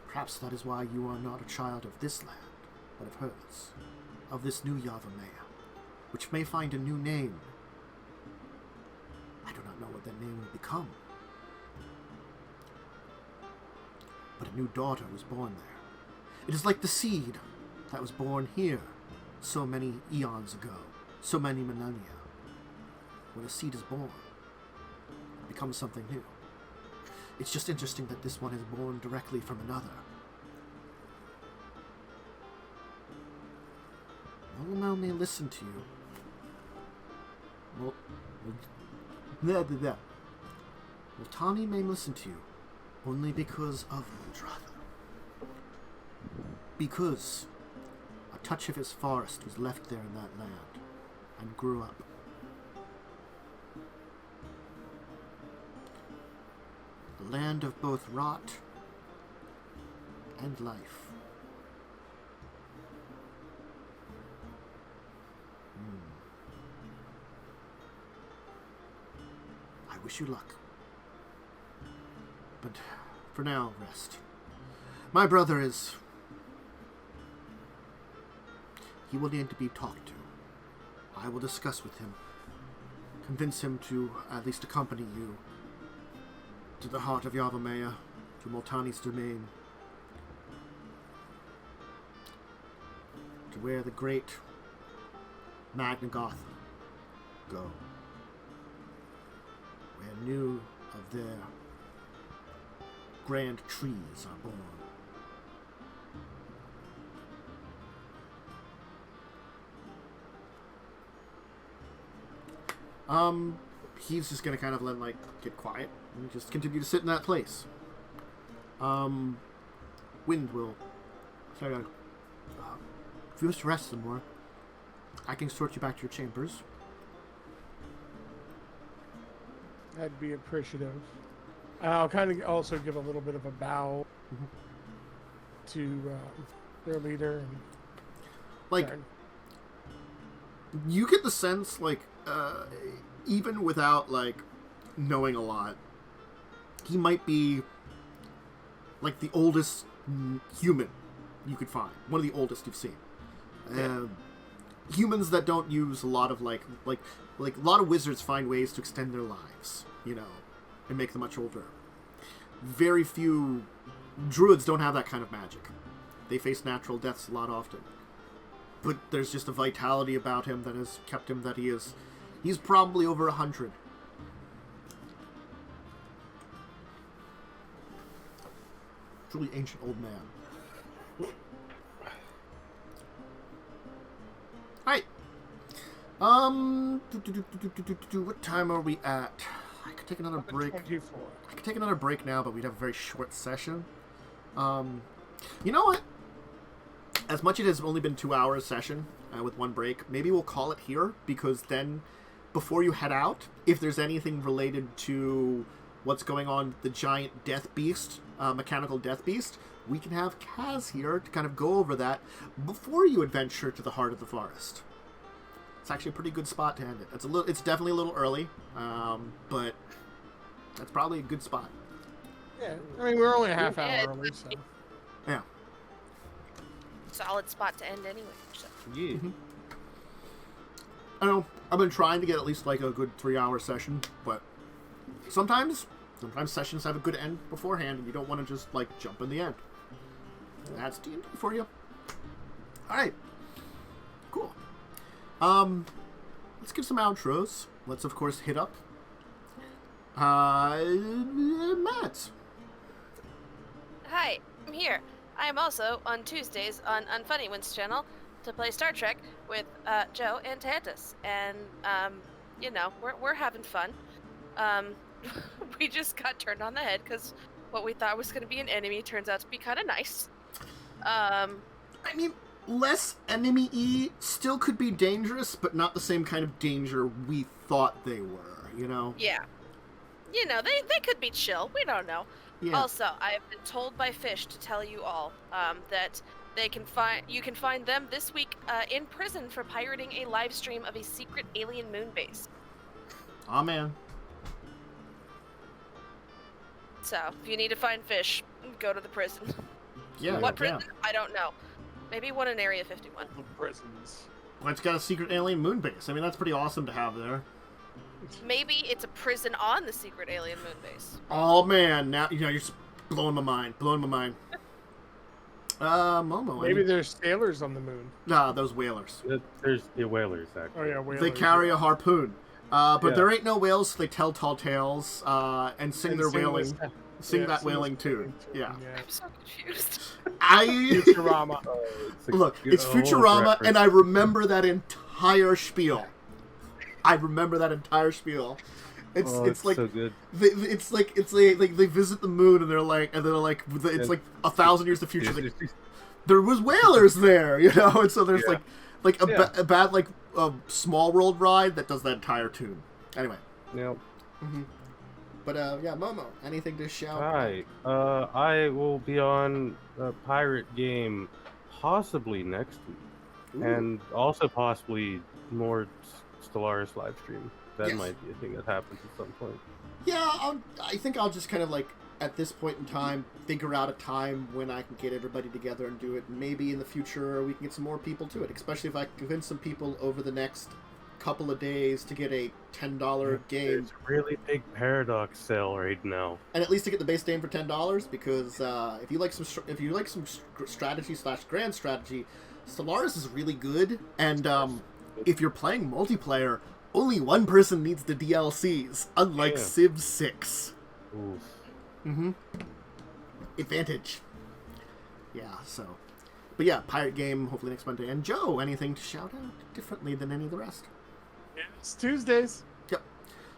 Perhaps that is why you are not a child of this land, but of hers, of this new Yavimaya, which may find a new name. I do not know what that name will become. But a new daughter was born there. It is like the seed that was born here so many eons ago, so many millennia. When a seed is born, it becomes something new. It's just interesting that this one is born directly from another. Multani may listen to you. Multani may listen to you only because of Muldrotha. Because a touch of his forest was left there in that land and grew up. The land of both rot and life. wish you luck. But for now, rest. My brother is... He will need to be talked to. I will discuss with him. Convince him to at least accompany you to the heart of Yavimaya, to Multani's domain, to where the great Magnagoth go, where new of their grand trees are born. He's just gonna kind of let, like, get quiet and just continue to sit in that place. Wind will say, if you wish to rest some more, I can sort you back to your chambers. I'd be appreciative. I'll kind of also give a little bit of a bow to their leader. And like, you get the sense, like, even without, like, knowing a lot, he might be, like, the oldest human you could find. One of the oldest you've seen. Humans that don't use a lot of, like a lot of wizards find ways to extend their lives, you know, and make them much older. Very few druids don't have that kind of magic. They face natural deaths a lot often. But there's just a vitality about him that has kept him that he's probably over 100. Truly ancient old man. Alright. What time are we at? I could take another break. 24. I could take another break now, but we'd have a very short session. You know what? As much as it has only been 2 hours session with one break, maybe we'll call it here, because then, before you head out, if there's anything related to what's going on, the giant death beast, mechanical death beast, we can have Kaz here to kind of go over that before you adventure to the heart of the forest. It's actually a pretty good spot to end it. It's definitely a little early, but that's probably a good spot. Yeah, I mean, we're only a half hour early, so. Yeah. Solid spot to end anyway. So. Yeah. Mm-hmm. I know, I've been trying to get at least like a good 3-hour session, but sometimes sessions have a good end beforehand, and you don't want to just like jump in the end. That's D&D for you. Alright. Cool. Let's give some outros. Let's of course hit up Matt. Hi, I'm here. I am also on Tuesdays on Unfunny One's channel to play Star Trek with Joe and Tantus, and you know, we're having fun. We just got turned on the head because what we thought was going to be an enemy turns out to be kind of nice. I mean, less enemy-y, still could be dangerous, but not the same kind of danger we thought they were, you know? Yeah. You know, they could be chill. We don't know. Yeah. Also, I have been told by Fish to tell you all that you can find them this week in prison for pirating a live stream of a secret alien moon base. Aw, man. So, if you need to find Fish, go to the prison. Yeah. What prison? I don't know. Maybe one in Area 51. The prisons. Well, it's got a secret alien moon base. I mean, that's pretty awesome to have there. Maybe it's a prison on the secret alien moon base. Oh, man. Now, you know, you're just blowing my mind. Momo. Maybe there's sailors on the moon. Nah, those whalers. There's the whalers, actually. Oh, yeah, whalers. They carry a harpoon. But Yeah. there ain't no whales, so they tell tall tales and sing their wailing. Sing that wailing tune. Yeah. I'm so confused. Futurama. Look, it's good old Futurama, reference. and I remember that entire spiel. It's like so good. it's like they visit the moon and they're like it's like 1,000 years in the future. Like, there was whalers there, you know, and so there's like a bad like Small World ride that does that entire tune. Anyway. Yep. Mm-hmm. But yeah, Momo, anything to shout? Hi. I will be on a pirate game possibly next week, Ooh. and also possibly more Stellaris live stream. That Yes. might be a thing that happens at some point. Yeah, I think I'll just kind of like, at this point in time, figure out a time when I can get everybody together and do it. Maybe in the future we can get some more people to it, especially if I can convince some people over the next couple of days to get a $10 game. There's a really big Paradox sale right now. And at least to get the base game for $10, because if you like some strategy / grand strategy, Stellaris is really good. And if you're playing multiplayer, only one person needs the DLCs, unlike Civ 6. Oof. Mm-hmm. Advantage. Yeah. So, but yeah, pirate game hopefully next Monday. And Joe, anything to shout out differently than any of the rest? It's Tuesdays. Yep.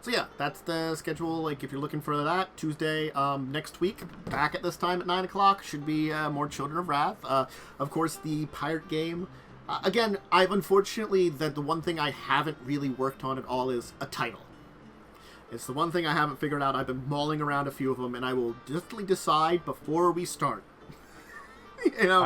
So yeah, that's the schedule. Like, if you're looking for that, Tuesday next week, back at this time at 9 o'clock, should be more Children of Rath. Of course, the pirate game. Again, I've unfortunately, that the one thing I haven't really worked on at all is a title. It's the one thing I haven't figured out. I've been mulling around a few of them, and I will definitely decide before we start. You know,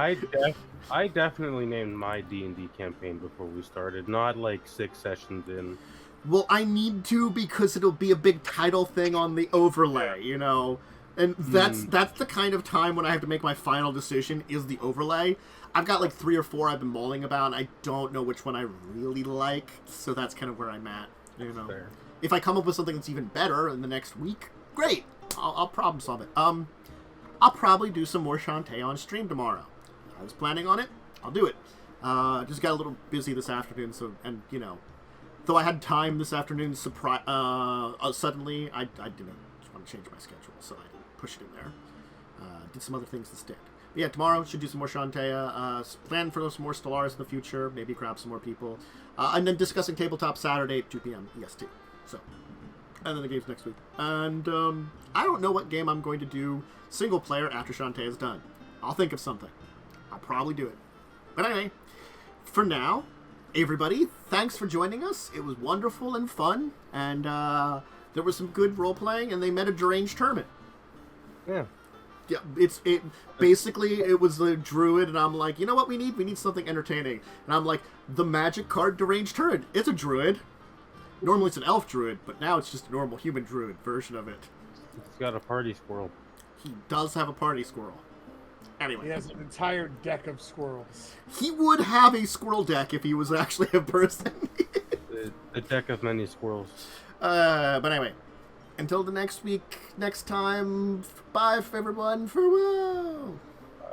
I definitely named my D&D campaign before we started, not like 6 sessions in. well, I need to, because it'll be a big title thing on the overlay, you know? And that's the kind of time when I have to make my final decision, is the overlay. I've got like 3 or 4 I've been mulling about, and I don't know which one I really like, so that's kind of where I'm at, you know? Fair. If I come up with something that's even better in the next week, great! I'll problem solve it. I'll probably do some more Shantae on stream tomorrow. I was planning on it. I'll do it. Just got a little busy this afternoon, so, and, you know, though I had time this afternoon, suddenly, I didn't want to change my schedule, so I didn't push it in there. Did some other things instead. But yeah, tomorrow should do some more Shantae. Plan for some more Stellaris in the future. Maybe grab some more people. And then discussing tabletop Saturday at 2 p.m. EST. So, and then the games next week. And I don't know what game I'm going to do single player after Shantae is done. I'll think of something. I'll probably do it. But anyway, for now, everybody, thanks for joining us. It was wonderful and fun, and there was some good role playing, and they met a deranged hermit. Yeah. Yeah, basically it was the druid, and I'm like, you know what we need? We need something entertaining. And I'm like, the magic card deranged druid. It's a druid. Normally it's an elf druid, but now it's just a normal human druid version of it. It's got a party squirrel. He does have a party squirrel. Anyway. He has an entire deck of squirrels. He would have a squirrel deck if he was actually a person. The deck of many squirrels. But anyway. Until the next week, next time, bye for everyone. Farewell.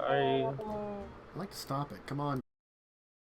I I like to stop it. Come on.